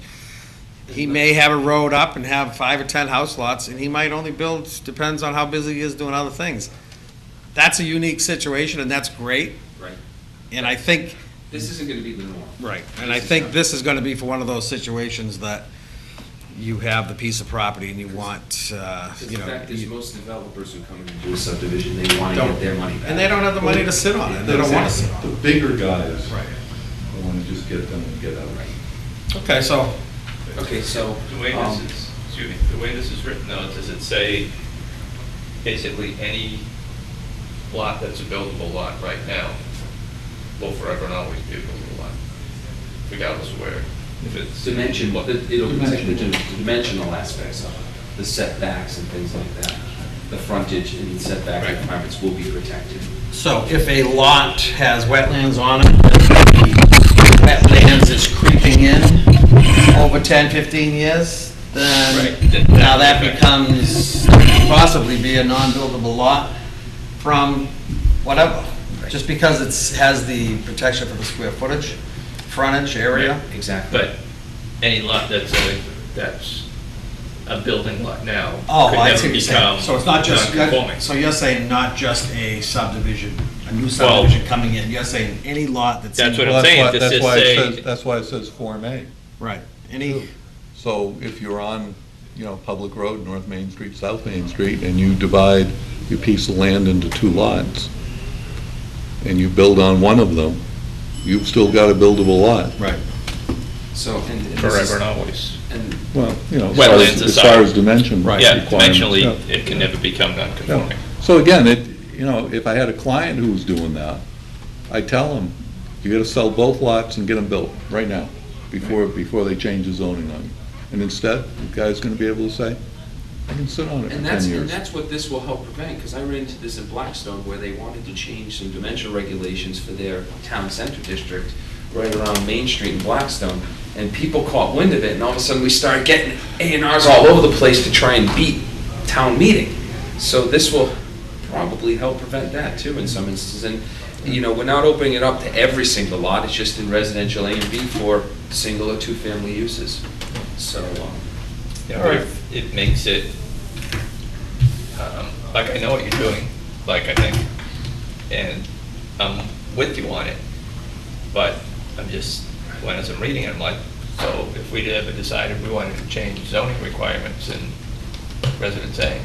he may have a road up and have 5 or 10 house lots, and he might only build, depends on how busy he is doing other things. That's a unique situation, and that's great. Right. And I think, This isn't gonna be the norm. right, and I think this is gonna be for one of those situations that you have the piece of property and you want, The you know. fact is, you- most developers who come in and do a subdivision, they wanna Don't- get their money back. And they don't have the money to sit on it, they don't wanna sit on The bigger guys, it. Right. I want to just get them and get out. Okay, so, Okay, so, The way this is, excuse me, the way this is written though, does it say basically any lot that's a buildable lot right now will forever and always be a buildable lot, regardless of where, if it's. dimension, it'll protect the dimensional aspects of it, the setbacks and things like that. The frontage and setback Right. requirements will be protected. so if a lot has wetlands on it, the wetlands is creeping in over 10, 15 years, then Right. now that becomes, possibly be a non-buildable lot from whatever. Just because it's, has the protection for the square footage, frontage, area. Exactly. But any lot that's a building lot now Oh, could I never see what you're saying. become So it's not just, non-conforming. so you're saying not just a subdivision, a new subdivision coming in, you're saying any lot that's. That's in- what I'm saying, if it That's says why say- it says, that's why it says Form A. Right, any, So if you're on, you know, public road, North Main Street, South Main Street, and you divide your piece of land into 2 lots, and you build on one of them, you've still got a buildable lot. right. So, and this is- Forever and always. And Well, you know, Wetlands as aside. far as dimension Yeah, requirements. dimensionally, yeah. it can never become non-conforming. So again, you know, if I had a client who was doing that, I'd tell him, you gotta sell both lots and get them built right now, before they change the zoning on you. And instead, the guy's gonna be able to say, I can sit on it for And 10 years. that's what this will help prevent, because I ran into this in Blackstone, where they wanted to change some dimensional regulations for their town center district, right around Main Street in Blackstone, and people caught wind of it, and all of a sudden, we started getting A&Rs all over the place to try and beat town meeting. So this will probably help prevent that too, in some instances, and, you know, we're not opening it up to every single lot, it's just in residential A and B for single or two-family uses, so, Yeah, but it makes it, like, I know what you're doing, like, I think, and I'm with you on it, but I'm just, when I was reading it, I'm like, so if we'd ever decided we wanted to change zoning requirements in Residence A,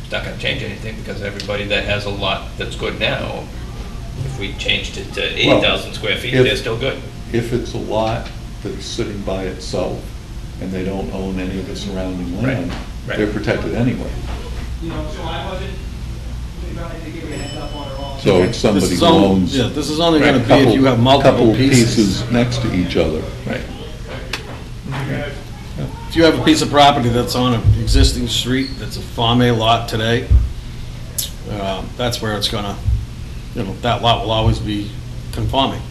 it's not gonna change anything, because everybody that has a lot that's good now, if we changed it to 80,000 square feet, if- they're still good. If it's a lot that's sitting by itself, and they don't own any of the surrounding land, right. they're protected anyway. You know, so I wasn't, trying to give you a heads up on it all. So it's somebody This is who only- owns. yeah, this is only gonna a be if you have multiple couple pieces. next to each other. Right. If you have a piece of property that's on an existing street, that's a Farm A lot today, that's where it's gonna, you know, that lot will always be conforming.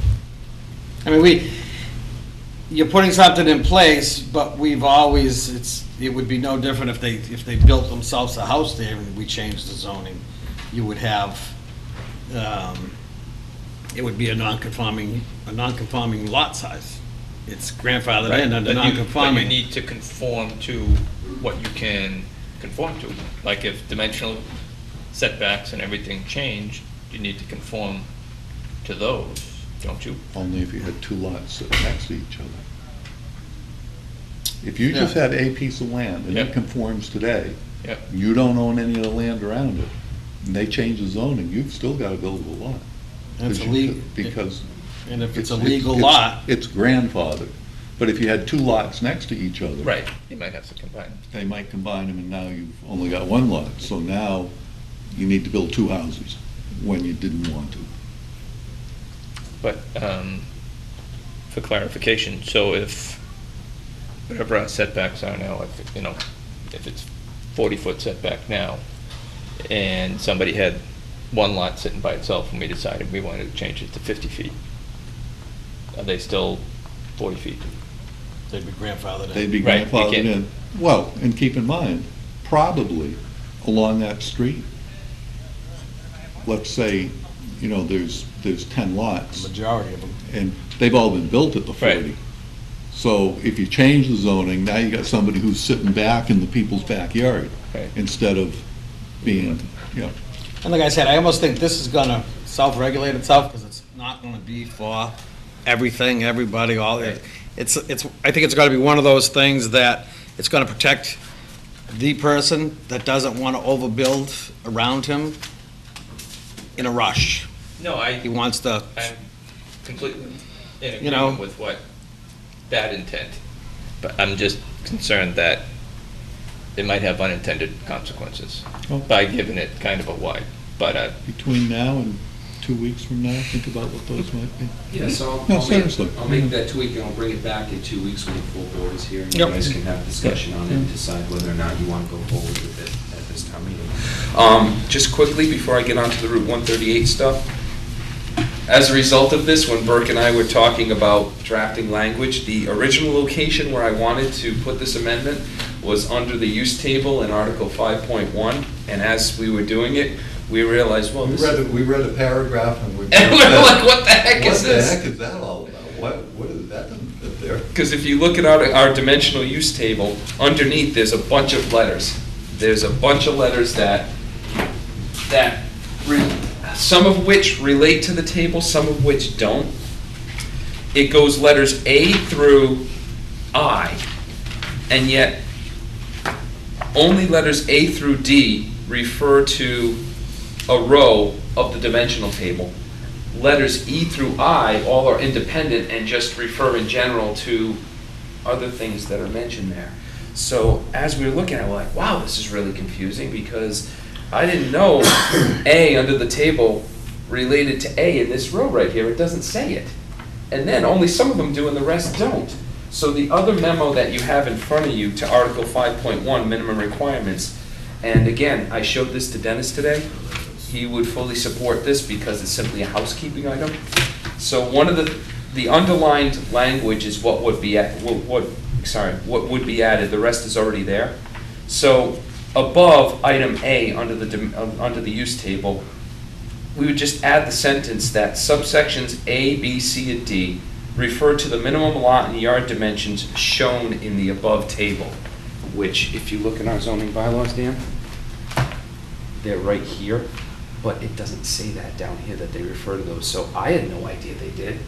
I mean, you're putting something in place, but we've always, it would be no different if they built themselves a house there and we changed the zoning. You would have, it would be a non-conforming lot size. It's grandfathered in under But you non-conforming. need to conform to what you can conform to. Like if dimensional setbacks and everything change, you need to conform to those, don't you? Only if you had 2 lots sitting next to each other. If you just had a piece of land and it Yep. conforms today, Yep. you don't own any of the land around it, and they change the zoning, you've still got a buildable lot. And it's Because you- illegal. Because. And if it's a legal lot, It's grandfathered. But if you had 2 lots next to each other. Right, you might have to combine them. They might combine them, and now you've only got 1 lot. So now you need to build 2 houses when you didn't want to. But, for clarification, so if, whatever our setbacks are now, if it's 40-foot setback now, and somebody had 1 lot sitting by itself, and we decided we wanted to change it to 50 feet, are they still 40 feet? they'd be grandfathered in. They'd be Right, you grandfathered can't- in. Well, and keep in mind, probably along that street, let's say, you know, there's 10 lots, Majority of them. and they've all been built at the 40. Right. So if you change the zoning, now you got somebody who's sitting back in the people's backyard, Right. instead of being, you know, And like I said, I almost think this is gonna self-regulate itself, because it's not gonna be for everything, everybody, all, it's, I think it's gotta be one of those things that it's gonna protect the person that doesn't wanna overbuild around him in a rush. No, He wants to, I'm completely in You know- agreement with what that intent, but I'm just concerned that it might have unintended consequences Oh. by giving it kind of a wide, but, between now and 2 weeks from now, think about what those might be. Yeah, so No, seriously. I'll make that tweak and I'll bring it back in 2 weeks when the full board is here. And you Yep. guys can have discussion on it and decide whether or not you want to go forward with it at this town meeting. Just quickly, before I get on to the Route 138 stuff, as a result of this, when Burke and I were talking about drafting language, the original location where I wanted to put this amendment was under the use table in Article 5.1, and as we were doing it, we realized, well, this is... We read a paragraph and we're. And we were like, what the heck is this? What the heck is that all about? What is that there? Because if you look at our dimensional use table, underneath, there's a bunch of letters. There's a bunch of letters that some of which relate to the table, some of which don't. It goes letters A through I, and yet only letters A through D refer to a row of the dimensional table. Letters E through I all are independent and just refer in general to other things that are mentioned there. So as we were looking at it, we're like, wow, this is really confusing, because I didn't know A under the table related to A in this row right here. It doesn't say it. And then only some of them do and the rest don't. So the other memo that you have in front of you to Article 5.1, minimum requirements, and again, I showed this to Dennis today. He would fully support this because it's simply a housekeeping item. So one of the underlined language is what would be what would be added. The rest is already there. So above item A under the use table, we would just add the sentence that subsections A, B, C, and D refer to the minimum lot and yard dimensions shown in the above table, which, if you look in our zoning bylaws, Dan, they're right here, but it doesn't say that down here that they refer to those. So I had no idea they did.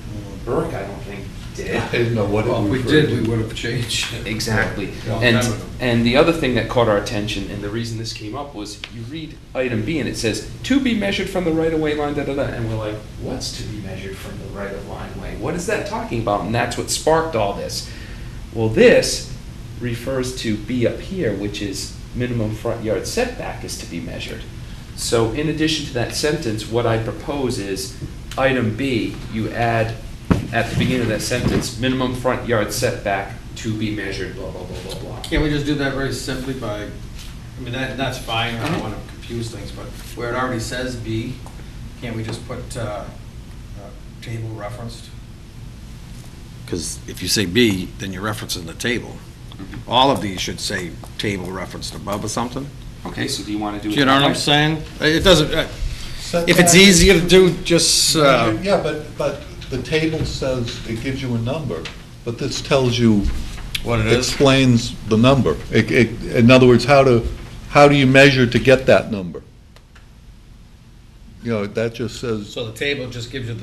Burke, I don't think, did. I didn't know what it Well, if we referred did, to. we would have changed it. Exactly. Yeah. And the other thing that caught our attention, and the reason this came up, was you read item B and it says, to be measured from the right-of-way line, da-da-da, and we're like, what's to be measured from the right-of-line way? What is that talking about? And that's what sparked all this. Well, this refers to B up here, which is minimum front yard setback is to be measured. So in addition to that sentence, what I propose is, item B, you add at the beginning of that sentence, minimum front yard setback to be measured, blah, blah, blah, blah, blah. Can't we just do that very simply by, I mean, that's fine, I don't wanna confuse things, but where it already says B, can't we just put, table referenced? Because if you say B, then you're referencing the table. All of these should say table referenced above or something. Okay, so do you want to do it? Do you know what that I'm way? saying? It doesn't, if it's easier to do, just, Yeah, but the table says, it gives you a number, but this tells you. What it is? Explains the number. In other words, how do you measure to get that number? You know, that just says, so the table just gives you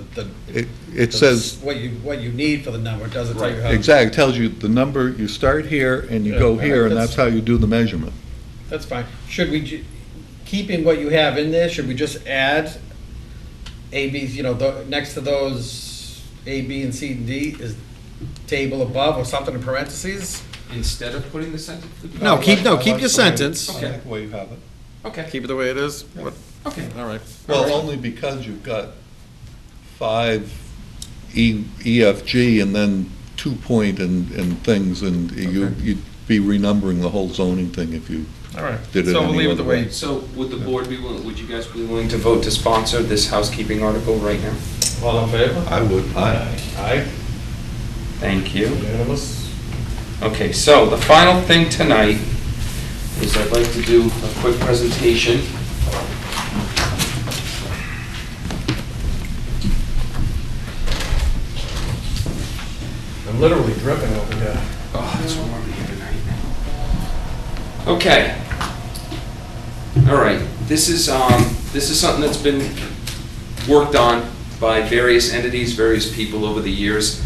it says, what you need for the number, it doesn't tell you how. exactly, it tells you the number, you start here and you Yeah, go all right, here, and that's- that's how you do the measurement. That's fine. Should we, keeping what you have in there, should we just add A, B, you know, next to those A, B, and C, and D is table above or something in parentheses? Instead of putting the sentence? No, keep I like your the way- sentence. I like the way you have it. Okay, Keep it the way it is? Yeah. What- okay. All right. Well, only because you've got 5 EFG and then 2-point and things, and you'd be renumbering the whole zoning thing if you All right. did it So we'll any leave it other the way. way. So would the board be willing, would you guys be willing to vote to sponsor this housekeeping article right now? All in favor? I would. Aye. Thank you. Unanimous? Okay, so the final thing tonight is I'd like to do a quick presentation I'm literally dripping over here. Oh, it's warm here tonight. Okay. All right, this is something that's been worked on by various entities, various people over the years.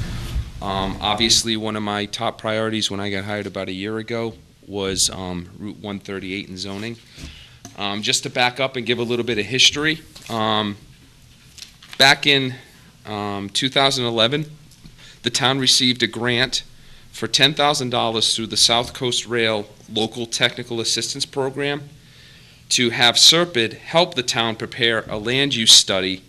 Obviously, one of my top priorities when I got hired about a year ago was Route 138 and zoning. Just to back up and give a little bit of history, back in 2011, the town received a grant for $10,000 through the South Coast Rail Local Technical Assistance Program to have SERPID help the town prepare a land use study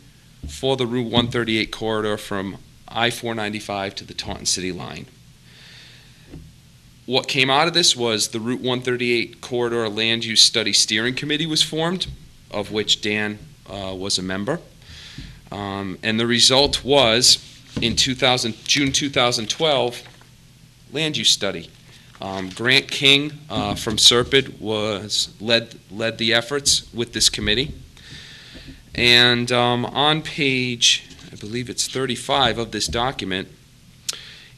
for the Route 138 corridor from I-495 to the Taunton City line. What came out of this was the Route 138 Corridor Land Use Study Steering Committee was formed, of which Dan was a member. And the result was, in June 2012, land use study. Grant King from SERPID led the efforts with this committee. And on page, I believe it's 35 of this document,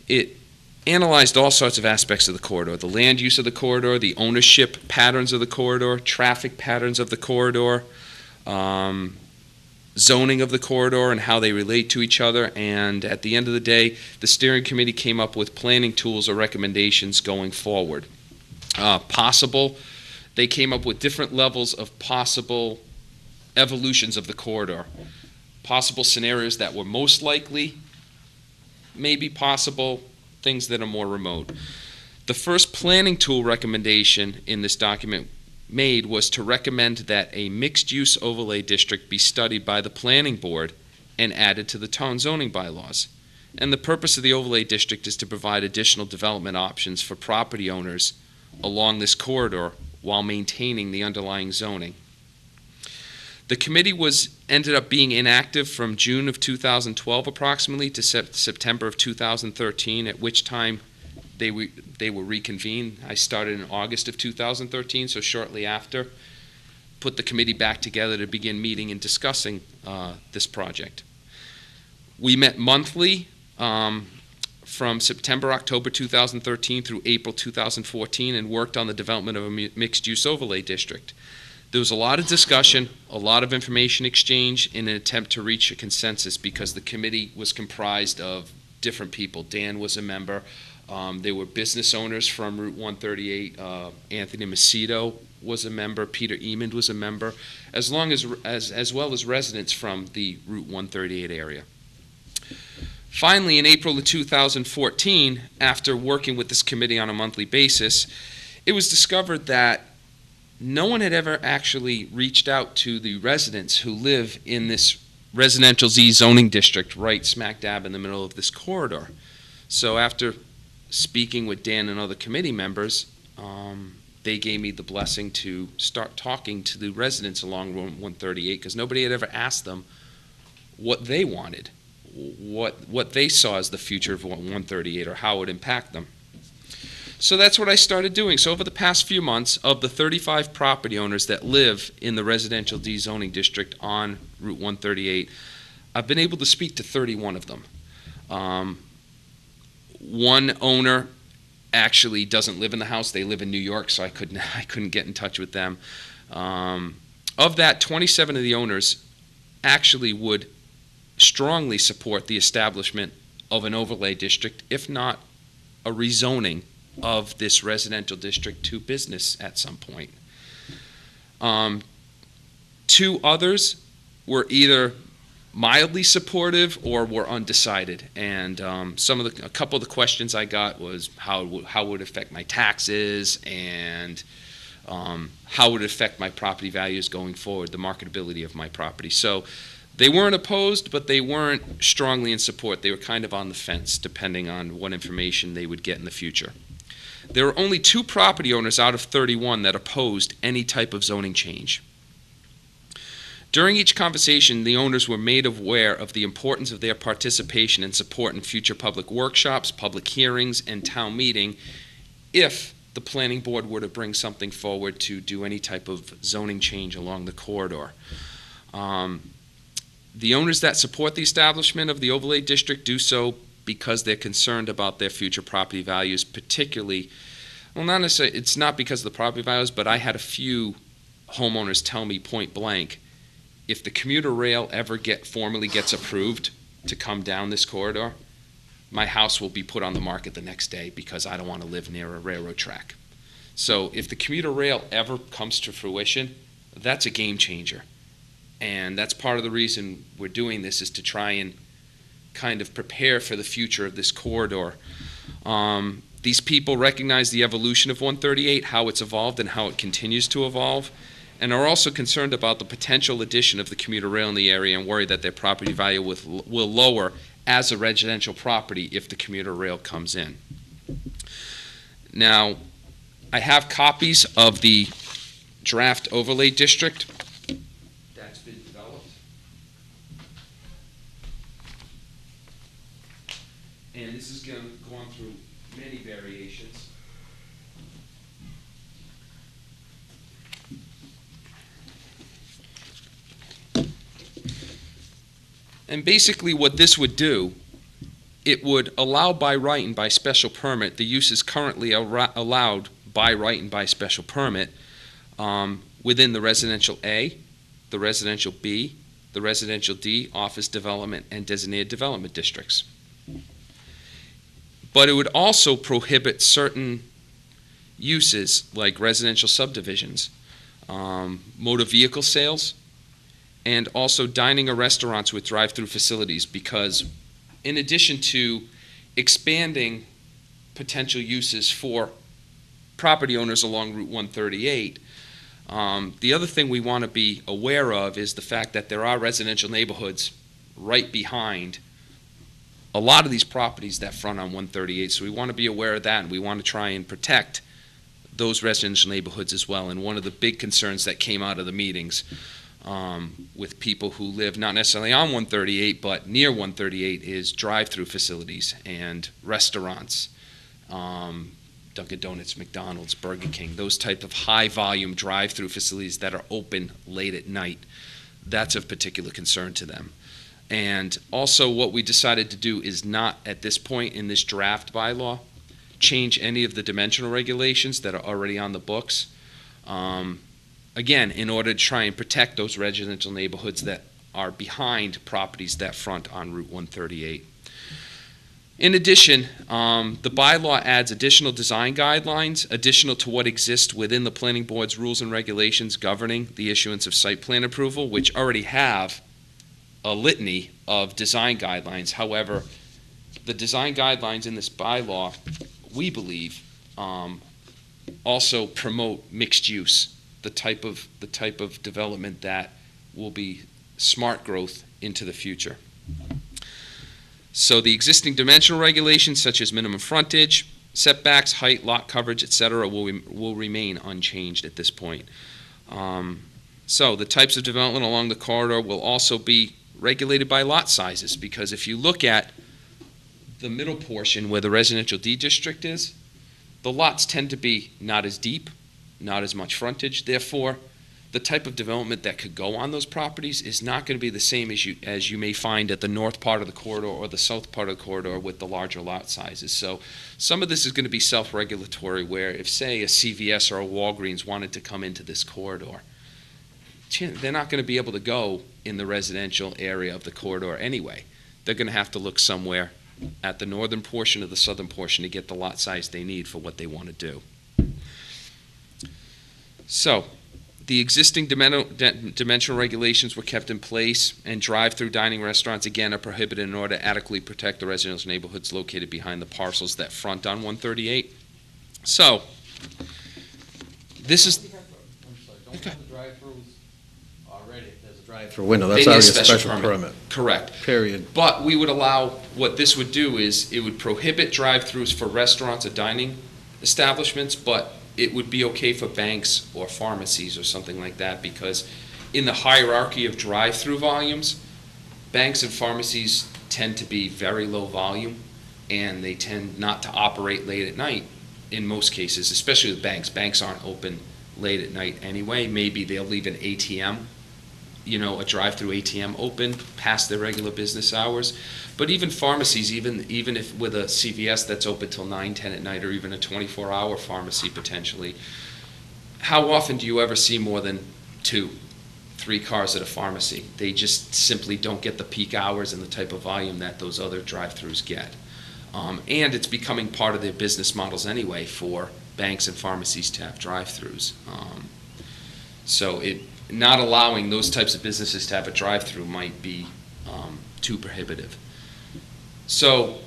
it analyzed all sorts of aspects of the corridor: the land use of the corridor, the ownership patterns of the corridor, traffic patterns of the corridor, zoning of the corridor and how they relate to each other. And at the end of the day, the steering committee came up with planning tools or recommendations going forward. They came up with different levels of possible evolutions of the corridor, possible scenarios that were most likely, maybe possible, things that are more remote. The first planning tool recommendation in this document made was to recommend that a mixed-use overlay district be studied by the planning board and added to the town zoning bylaws. And the purpose of the overlay district is to provide additional development options for property owners along this corridor while maintaining the underlying zoning. The committee ended up being inactive from June of 2012 approximately to September of 2013, at which time they were reconvened. I started in August of 2013, so shortly after, put the committee back together to begin meeting and discussing this project. We met monthly from September, October 2013 through April 2014 and worked on the development of a mixed-use overlay district. There was a lot of discussion, a lot of information exchange in an attempt to reach a consensus because the committee was comprised of different people. Dan was a member. There were business owners from Route 138. Anthony Macedo was a member. Peter Emond was a member, as well as residents from the Route 138 area. Finally, in April of 2014, after working with this committee on a monthly basis, it was discovered that no one had ever actually reached out to the residents who live in this residential Z zoning district right smack dab in the middle of this corridor. So after speaking with Dan and other committee members, they gave me the blessing to start talking to the residents along Route 138 because nobody had ever asked them what they wanted, what they saw as the future of 138 or how it would impact them. So that's what I started doing. So over the past few months, of the 35 property owners that live in the residential D zoning district on Route 138, I've been able to speak to 31 of them. One owner actually doesn't live in the house. They live in New York, so I couldn't get in touch with them. Of that, 27 of the owners actually would strongly support the establishment of an overlay district, if not a rezoning of this residential district to business at some point. Two others were either mildly supportive or were undecided, and a couple of the questions I got was how would it affect my taxes and how would it affect my property values going forward, the marketability of my property. So they weren't opposed, but they weren't strongly in support. They were kind of on the fence, depending on what information they would get in the future. There were only 2 property owners out of 31 that opposed any type of zoning change. During each conversation, the owners were made aware of the importance of their participation and support in future public workshops, public hearings, and town meeting if the planning board were to bring something forward to do any type of zoning change along the corridor. The owners that support the establishment of the overlay district do so because they're concerned about their future property values, particularly, well, not necessarily, it's not because of the property values, but I had a few homeowners tell me point blank, if the commuter rail ever formally gets approved to come down this corridor, my house will be put on the market the next day because I don't want to live near a railroad track. So if the commuter rail ever comes to fruition, that's a game changer. And that's part of the reason we're doing this, is to try and kind of prepare for the future of this corridor. These people recognize the evolution of 138, how it's evolved and how it continues to evolve, and are also concerned about the potential addition of the commuter rail in the area and worry that their property value will lower as a residential property if the commuter rail comes in. Now, I have copies of the draft overlay district that's been developed. And this is gone through many variations. And basically what this would do, it would allow by right and by special permit the uses currently allowed by right and by special permit within the residential A, the residential B, the residential D, office development, and designated development districts. But it would also prohibit certain uses like residential subdivisions, motor vehicle sales, and also dining or restaurants with drive-through facilities, because in addition to expanding potential uses for property owners along Route 138, the other thing we want to be aware of is the fact that there are residential neighborhoods right behind a lot of these properties that front on 138, so we want to be aware of that, and we want to try and protect those residential neighborhoods as well. And one of the big concerns that came out of the meetings with people who live not necessarily on 138 but near 138 is drive-through facilities and restaurants, Dunkin' Donuts, McDonald's, Burger King, those type of high-volume drive-through facilities that are open late at night. That's of particular concern to them. And also what we decided to do is not, at this point in this draft bylaw, change any of the dimensional regulations that are already on the books. Again, in order to try and protect those residential neighborhoods that are behind properties that front on Route 138. In addition, the bylaw adds additional design guidelines, additional to what exists within the Planning Board's rules and regulations governing the issuance of site plan approval, which already have a litany of design guidelines. However, the design guidelines in this bylaw, we believe, also promote mixed use, the type of development that will be smart growth into the future. So the existing dimensional regulations, such as minimum frontage, setbacks, height, lot coverage, etc., will remain unchanged at this point. So the types of development along the corridor will also be regulated by lot sizes, because if you look at the middle portion where the residential D district is, the lots tend to be not as deep, not as much frontage. Therefore, the type of development that could go on those properties is not going to be the same as you may find at the north part of the corridor or the south part of the corridor with the larger lot sizes. So some of this is going to be self-regulatory, where if, say, a CVS or a Walgreens wanted to come into this corridor, they're not going to be able to go in the residential area of the corridor anyway. They're going to have to look somewhere at the northern portion or the southern portion to get the lot size they need for what they want to do. So, the existing dimensional regulations were kept in place, and drive-through dining restaurants, again, are prohibited in order to adequately protect the residential neighborhoods located behind the parcels that front on 138. So, this is... I'm sorry, don't have the drive-throughs already. There's a drive-through window. That's They need already a special permit. Correct. Period. But we would allow, what this would do is, it would prohibit drive-throughs for restaurants or dining establishments, but it would be okay for banks or pharmacies or something like that, because in the hierarchy of drive-through volumes, banks and pharmacies tend to be very low volume, and they tend not to operate late at night in most cases, especially with banks. Banks aren't open late at night anyway. Maybe they'll leave an ATM a drive-through ATM open past their regular business hours. But even pharmacies, even if with a CVS that's open till 9, 10 at night, or even a 24-hour pharmacy potentially, how often do you ever see more than 2, 3 cars at a pharmacy? They just simply don't get the peak hours and the type of volume that those other drive-throughs get. And it's becoming part of their business models anyway for banks and pharmacies to have drive-throughs. So not allowing those types of businesses to have a drive-through might be too prohibitive. So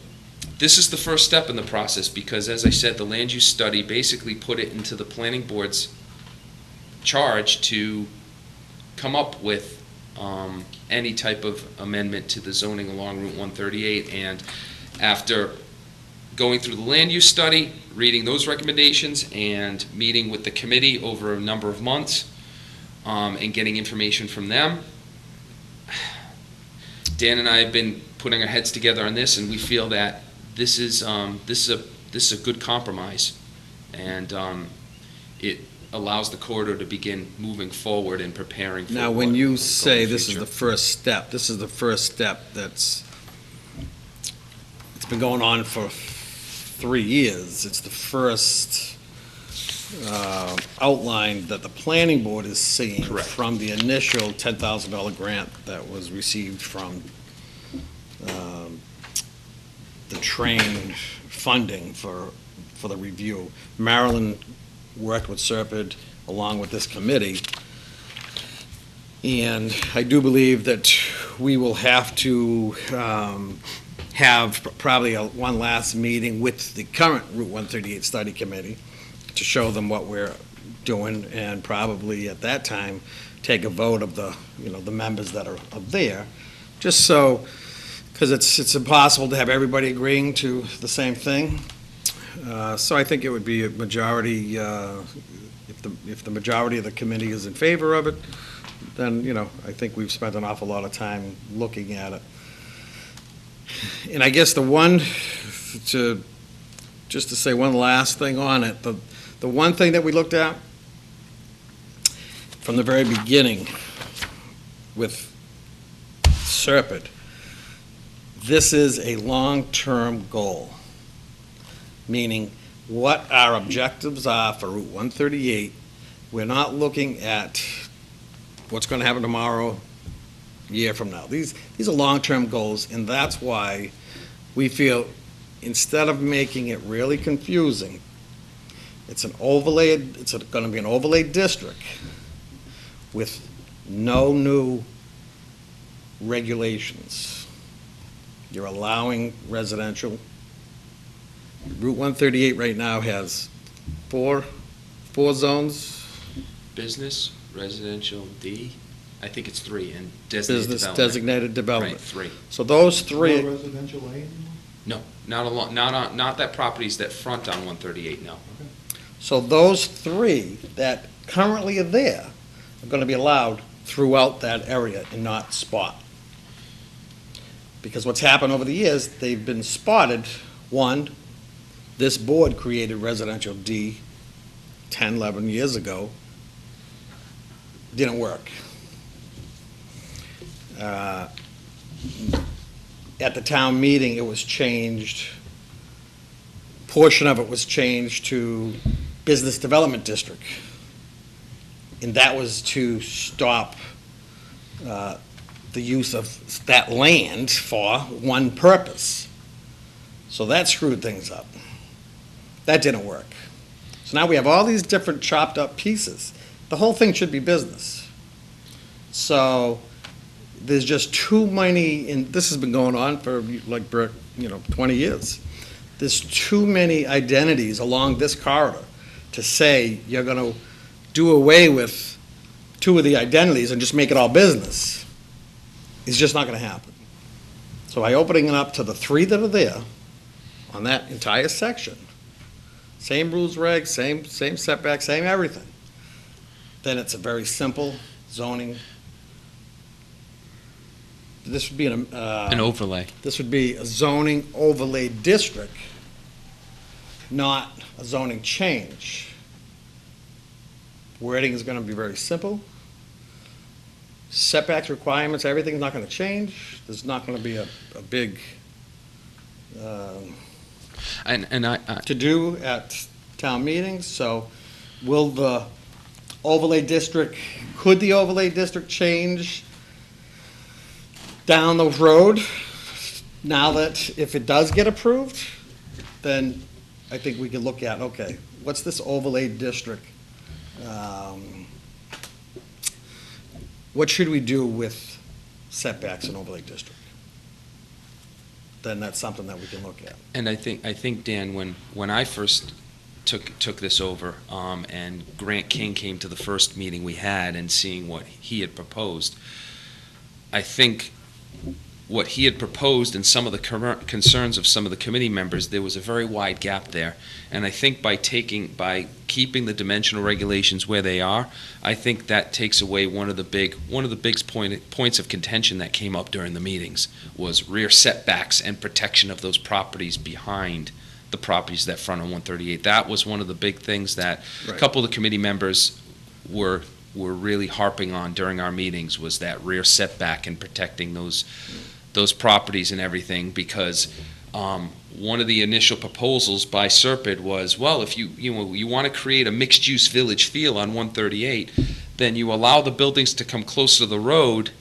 this is the first step in the process because, as I said, the land use study basically put it into the planning board's charge to come up with any type of amendment to the zoning along Route 138. And after going through the land use study, reading those recommendations, and meeting with the committee over a number of months, and getting information from them, Dan and I have been putting our heads together on this, and we feel that this is a good compromise, and it allows the corridor to begin moving forward and preparing for. Now, when you say this is the first step, this is the first step it's been going on for 3 years. It's the first outline that the planning board is seeing. Correct. From the initial $10,000 grant that was received from the train funding for the review. Marilyn worked with Serpide along with this committee, and I do believe that we will have to have probably one last meeting with the current Route 138 Study Committee to show them what we're doing, and probably at that time take a vote of the members that are there, just so, because it's impossible to have everybody agreeing to the same thing. So I think it would be a majority, if the majority of the committee is in favor of it, then, I think we've spent an awful lot of time looking at it. And I guess just to say one last thing on it, the one thing that we looked at from the very beginning with Serpide, this is a long-term goal, meaning what our objectives are for Route 138. We're not looking at what's going to happen tomorrow, year from now. These are long-term goals, and that's why we feel instead of making it really confusing, it's going to be an overlay district with no new regulations. You're allowing residential. Route 138 right now has four zones. Business, residential, D, I think it's 3, and designated Business development. designated development. Right, 3. So those 3. No residential A anymore? No, not that properties that front on 138, no. So those 3 that currently are there are going to be allowed throughout that area and not spot. Because what's happened over the years, they've been spotted. One, this board created residential D 10, 11 years ago. Didn't work. At the town meeting, it was changed. Portion of it was changed to business development district. And that was to stop the use of that land for one purpose. So that screwed things up. That didn't work. So now we have all these different chopped up pieces. The whole thing should be business. So there's just too many, and this has been going on for like 20 years. There's too many identities along this corridor to say you're going to do away with 2 of the identities and just make it all business. It's just not going to happen. So by opening it up to the 3 that are there on that entire section, same rules, regs, same setbacks, same everything, then it's a very simple zoning. This would be an overlay. This would be a zoning overlay district, not a zoning change. Wording is going to be very simple. setbacks requirements, everything's not gonna change. There's not gonna be a big, And I, to do at town meetings, so will the overlay district, could the overlay district change down the road? Now that, if it does get approved, then I think we can look at, okay, what's this overlay district? What should we do with setbacks in overlay district? Then that's something that we can look at. And I think, Dan, when I first took this over, and Grant King came to the first meeting we had and seeing what he had proposed, I think what he had proposed and some of the current concerns of some of the committee members, there was a very wide gap there. And I think by keeping the dimensional regulations where they are, I think that takes away one of the big points of contention that came up during the meetings was rear setbacks and protection of those properties behind the properties that front on 138. That was one of the big things that a couple of the committee members were really harping on during our meetings, was that rear setback and protecting those properties and everything, because one of the initial proposals by Serpide was, well, if you want to create a mixed-use village feel on 138, then you allow the buildings to come close to the road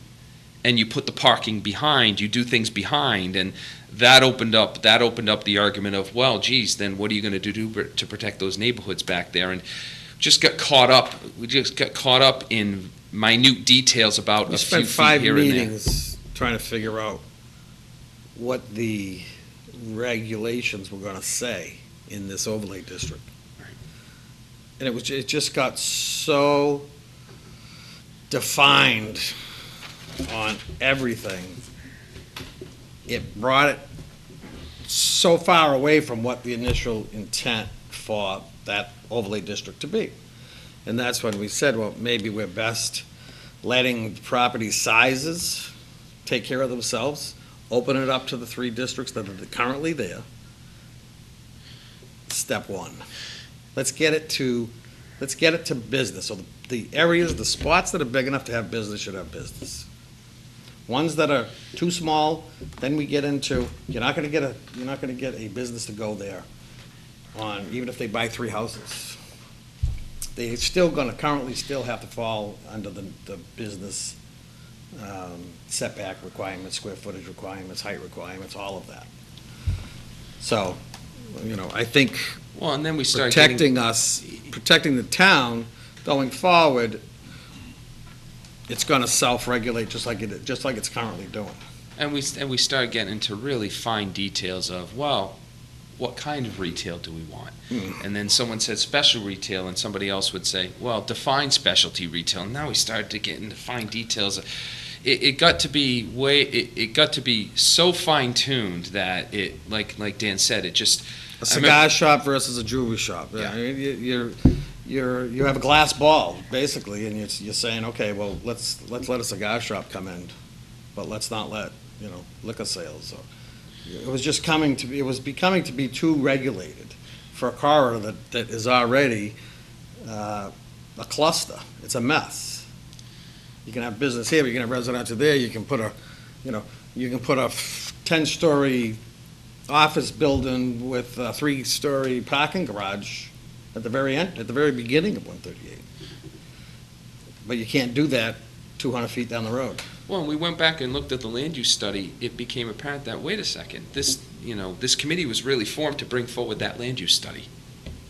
and you put the parking behind, you do things behind, and that opened up the argument of, well, geez, then what are you going to do to protect those neighborhoods back there? And we just got caught up in minute details about a few feet here and there. We spent 5 meetings trying to figure out what the regulations were going to say in this overlay district. And it just got so defined on everything. It brought it so far away from what the initial intent for that overlay district to be. And that's when we said, well, maybe we're best letting property sizes take care of themselves, open it up to the 3 districts that are currently there. Step 1. Let's get it to business. So the areas, the spots that are big enough to have business should have business. Ones that are too small, then we get into, you're not gonna get a business to go there on, even if they buy 3 houses. They're still gonna currently still have to fall under the business setback requirements, square footage requirements, height requirements, all of that. So, I think well, and then we start protecting the town going forward, it's going to self-regulate just like it's currently doing. And we start getting into really fine details of, well, what kind of retail do we want? And then someone said special retail, and somebody else would say, well, define specialty retail. And now we started to get into fine details. It got to be so fine-tuned that it, like Dan said, it just... A cigar shop versus a jewelry shop. Yeah. You have a glass ball, basically, and you're saying, okay, well, let's let a cigar shop come in, but let's not let, liquor sales. So it was becoming to be too regulated for a corridor that is already a cluster. It's a mess. You can have business here, but you can have residential there. You can put a 10-story office building with a 3-story parking garage at the very end, at the very beginning of 138. But you can't do that 200 feet down the road. Well, when we went back and looked at the land use study, it became apparent that, wait a second, this committee was really formed to bring forward that land use study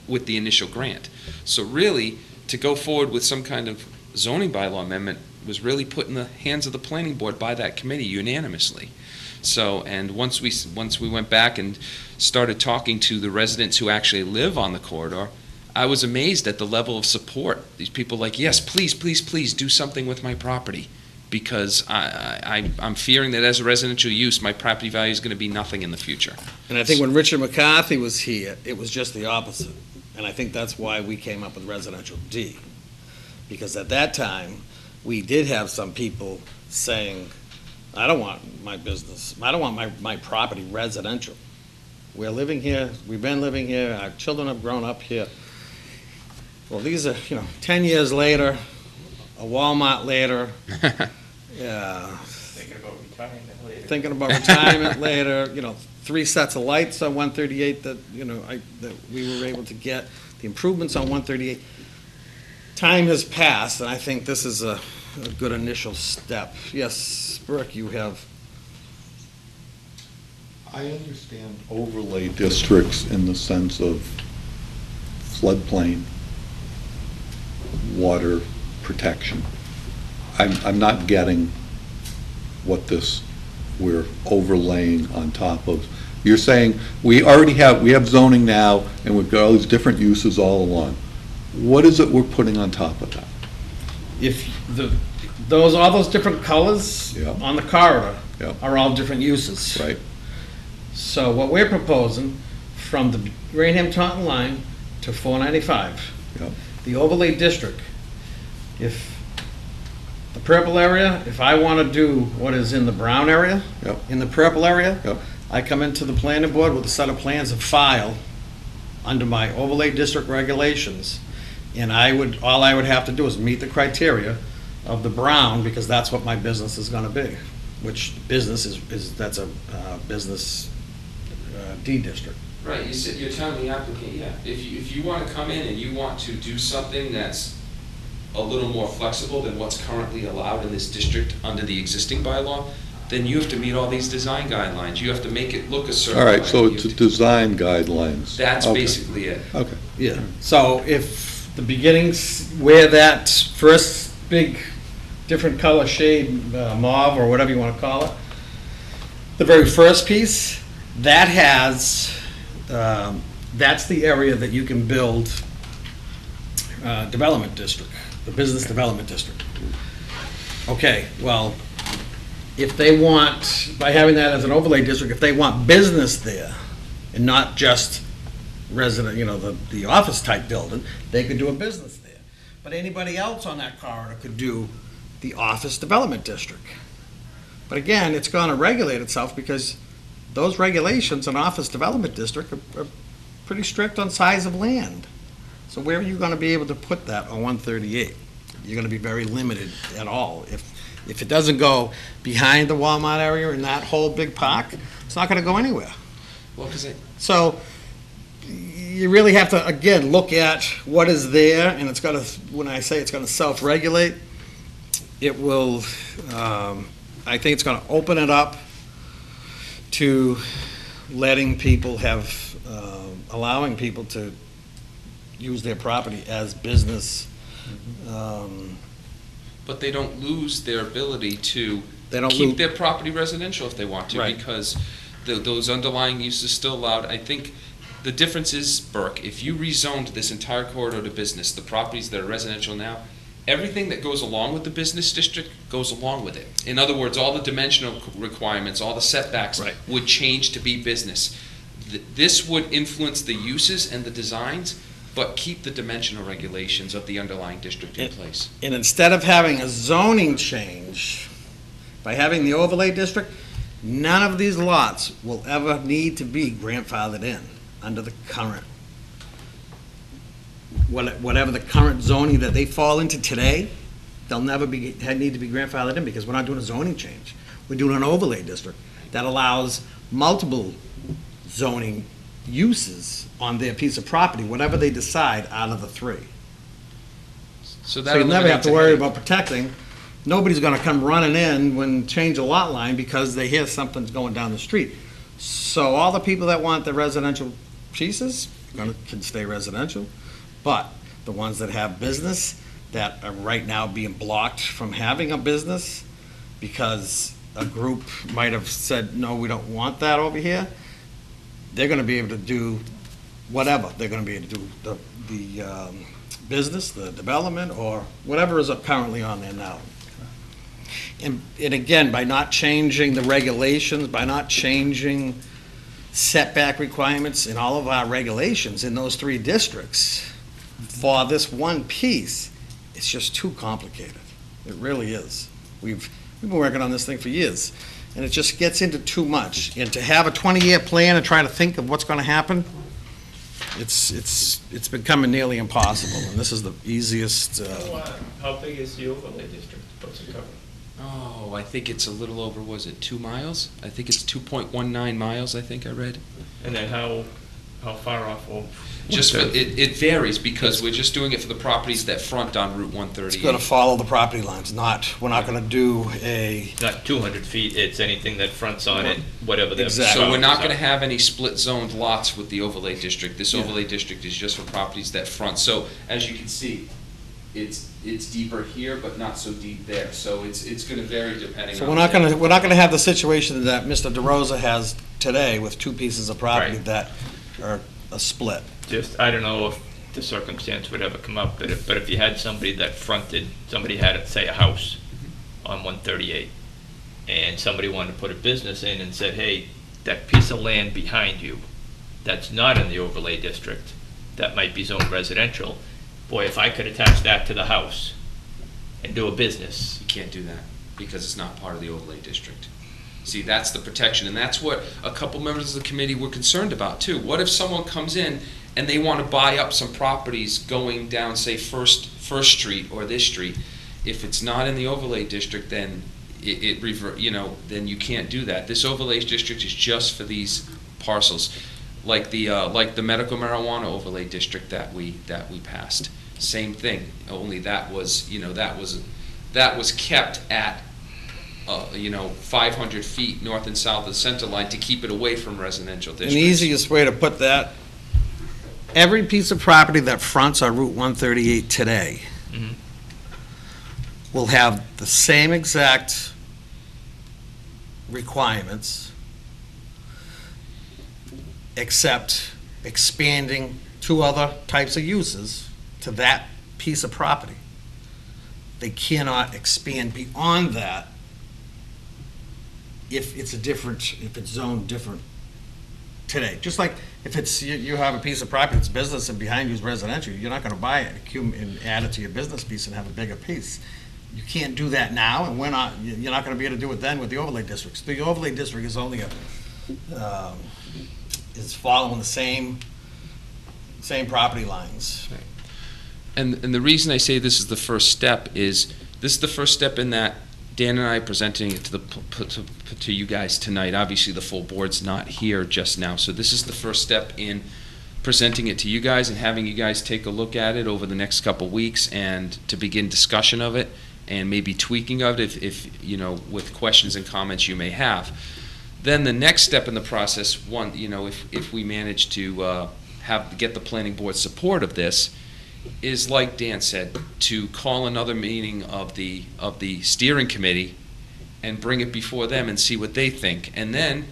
with the initial grant. So really, to go forward with some kind of zoning bylaw amendment was really put in the hands of the planning board by that committee unanimously. So, and once we went back and started talking to the residents who actually live on the corridor, I was amazed at the level of support. These people like, yes, please, please, please do something with my property, because I'm fearing that as a residential use, my property value is going to be nothing in the future. And I think when Richard McCarthy was here, it was just the opposite. And I think that's why we came up with residential D. Because at that time, we did have some people saying, I don't want my business, I don't want my property residential. We're living here, we've been living here, our children have grown up here. Well, these are, 10 years later, a Walmart later, Yeah, Thinking about retirement later. thinking about retirement later, 3 sets of lights on 138 that, that we were able to get, the improvements on 138. Time has passed, and I think this is a good initial step. Yes, Burke, you have. I understand overlay districts in the sense of floodplain, water protection. I'm not getting what we're overlaying on top of. You're saying we have zoning now, and we've got all these different uses all along. What is it we're putting on top of that? If all those different colors Yeah. on the corridor Yeah. are all different uses. Right. So what we're proposing, from the Raynham Taunton line to 495, Yeah. the overlay district, if the purple area, if I want to do what is in the brown area, Yep. in the purple area, Yep. I come into the planning board with a set of plans and file under my overlay district regulations, and all I would have to do is meet the criteria of the brown, because that's what my business is going to be, which business that's a business D district. Right, you're telling the applicant, yeah, if you want to come in and you want to do something that's a little more flexible than what's currently allowed in this district under the existing bylaw, then you have to meet all these design guidelines. You have to make it look a certain All way. right, so You it's have to- design guidelines. That's Okay. basically it. Okay. Yeah, so if the beginnings, where that first big different color shade, mauve or whatever you want to call it, the very first piece, that has, that's the area that you can build development district, the business development district. Okay, well, if they want, by having that as an overlay district, if they want business there and not just resident, the office type building, they could do a business there. But anybody else on that corridor could do the office development district. But again, it's going to regulate itself, because those regulations in office development district are pretty strict on size of land. So where are you going to be able to put that on 138? You're going to be very limited at all. If it doesn't go behind the Walmart area in that whole big park, it's not going to go anywhere. Well, So you really have to, again, look at what is there, and it's going to, when I say it's going to self-regulate, it will, I think it's going to open it up to letting people have, allowing people to use their property as business. But they don't lose their ability to They don't keep lose- their property residential if they want to, Right. because those underlying uses still allowed. I think the difference is, Burke, if you rezoned this entire corridor to business, the properties that are residential now, everything that goes along with the business district goes along with it. In other words, all the dimensional requirements, all the setbacks Right. would change to be business. This would influence the uses and the designs, but keep the dimensional regulations of the underlying district in place. And instead of having a zoning change, by having the overlay district, none of these lots will ever need to be grandfathered in under the current, whatever the current zoning that they fall into today, they'll never need to be grandfathered in, because we're not doing a zoning change. We're doing an overlay district that allows multiple zoning uses on their piece of property, whatever they decide out of the three. So So you'll never have to worry about protecting. Nobody's gonna come running in when change a lot line because they hear something's going down the street. So all the people that want the residential pieces can stay residential, but the ones that have business, that are right now being blocked from having a business because a group might have said, no, we don't want that over here, they're gonna be able to do whatever. They're gonna be able to do the business, the development, or whatever is currently on there now. And again, by not changing the regulations, by not changing setback requirements in all of our regulations in those three districts, for this one piece, it's just too complicated. It really is. We've been working on this thing for years, and it just gets into too much. And to have a 20-year plan and try to think of what's gonna happen, it's becoming nearly impossible, and this is the easiest. How big is the overlay district? What's it cover? Oh, I think it's a little over, was it 2 miles? I think it's 2.19 miles, I think I read. And then how far off of? Just, it varies, because we're just doing it for the properties that front on Route 138. It's gonna follow the property lines, we're not gonna do a, Not 200 feet, it's anything that fronts on it, whatever the. Exactly. So we're not boundaries gonna have any split zoned lots with the overlay district. This Yeah. overlay district is just for properties that front. So as you can see, it's deeper here, but not so deep there. So it's gonna vary depending on. so we're not gonna have the situation that Mr. DeRosa has today with two pieces of property Right. that are a split. Just, I don't know if the circumstance would ever come up, but if you had somebody that fronted, somebody had, say, a house on 138, and somebody wanted to put a business in and said, hey, that piece of land behind you, that's not in the overlay district, that might be zoned residential, boy, if I could attach that to the house and do a business. You can't do that, because it's not part of the overlay district. See, that's the protection, and that's what a couple members of the committee were concerned about too. What if someone comes in and they want to buy up some properties going down, say, First Street or this street? If it's not in the overlay district, then then you can't do that. This overlay district is just for these parcels, like the medical marijuana overlay district that we passed. Same thing, only that was kept at 500 feet north and south of the center line to keep it away from residential An districts. easiest way to put that, every piece of property that fronts on Route 138 today Mhm. will have the same exact requirements, except expanding two other types of uses to that piece of property. They cannot expand beyond that if it's zoned different today. Just like if it's, you have a piece of property, it's business, and behind you is residential, you're not gonna buy it and add it to your business piece and have a bigger piece. You can't do that now, and you're not gonna be able to do it then with the overlay districts. The overlay district is only is following the same property lines. And the reason I say this is the first step is, this is the first step in that Dan and I are presenting it to you guys tonight. Obviously, the full board's not here just now, so this is the first step in presenting it to you guys and having you guys take a look at it over the next couple weeks and to begin discussion of it and maybe tweaking of it if with questions and comments you may have. Then the next step in the process, if we manage to get the planning board support of this, is, like Dan said, to call another meeting of the steering committee and bring it before them and see what they think. And then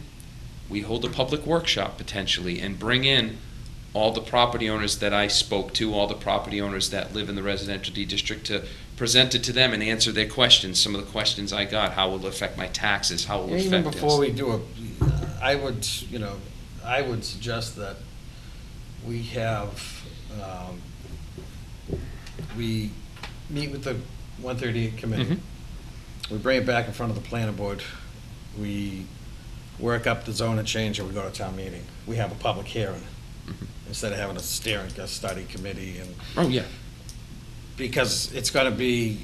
we hold a public workshop potentially and bring in all the property owners that I spoke to, all the property owners that live in the residential D district, to present it to them and answer their questions. Some of the questions I got: how will it affect my taxes? How will it affect Even this? before we do it, I would suggest that we have, we meet with the 138 committee. Mhm. We bring it back in front of the planning board. We work up the zone and change, and we go to town meeting. We have a public hearing instead of having a study committee. And Oh, yeah. because it's going to be,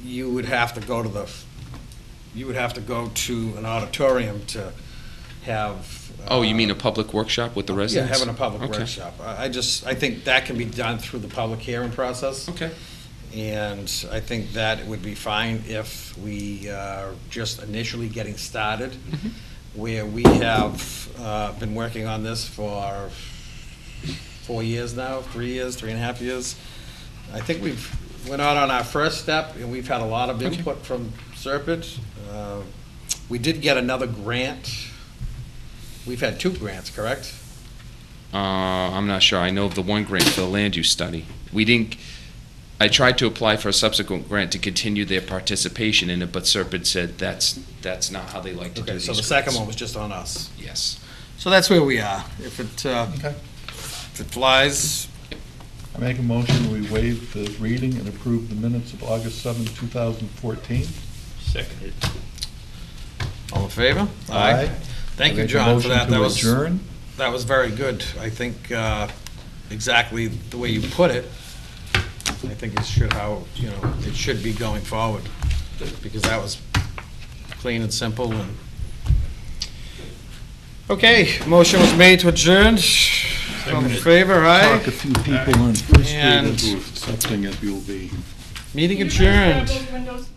you would have to go to an auditorium to have. Oh, you mean a public workshop with the residents? Yeah, having a public Okay. workshop. I think that can be done through the public hearing process. Okay. And I think that it would be fine if we are just initially getting started, where we have been working on this for 4 years now, 3 years, 3.5 years. I think we're not on our first step, and we've had a lot of input from Serpent. We did get another grant. We've had 2 grants, correct? I'm not sure. I know of the one grant for the land use study. I tried to apply for a subsequent grant to continue their participation in it, but Serpent said that's not how they like to do Okay, these so the grants. second one was just on us. Yes. So that's where we are. If it flies. I make a motion, we waive the reading and approve the minutes of August 7, 2014. Seconded. All in favor? Aye. Thank I you, make a John, for motion that. to adjourn. That was very good. I think exactly the way you put it, I think it should be going forward, because that was clean and simple. Okay, motion was made to adjourn. All in favor, aye? Talk a few people on First Street And- into accepting it, you'll be. Meeting Can you guys grab adjourned. those windows?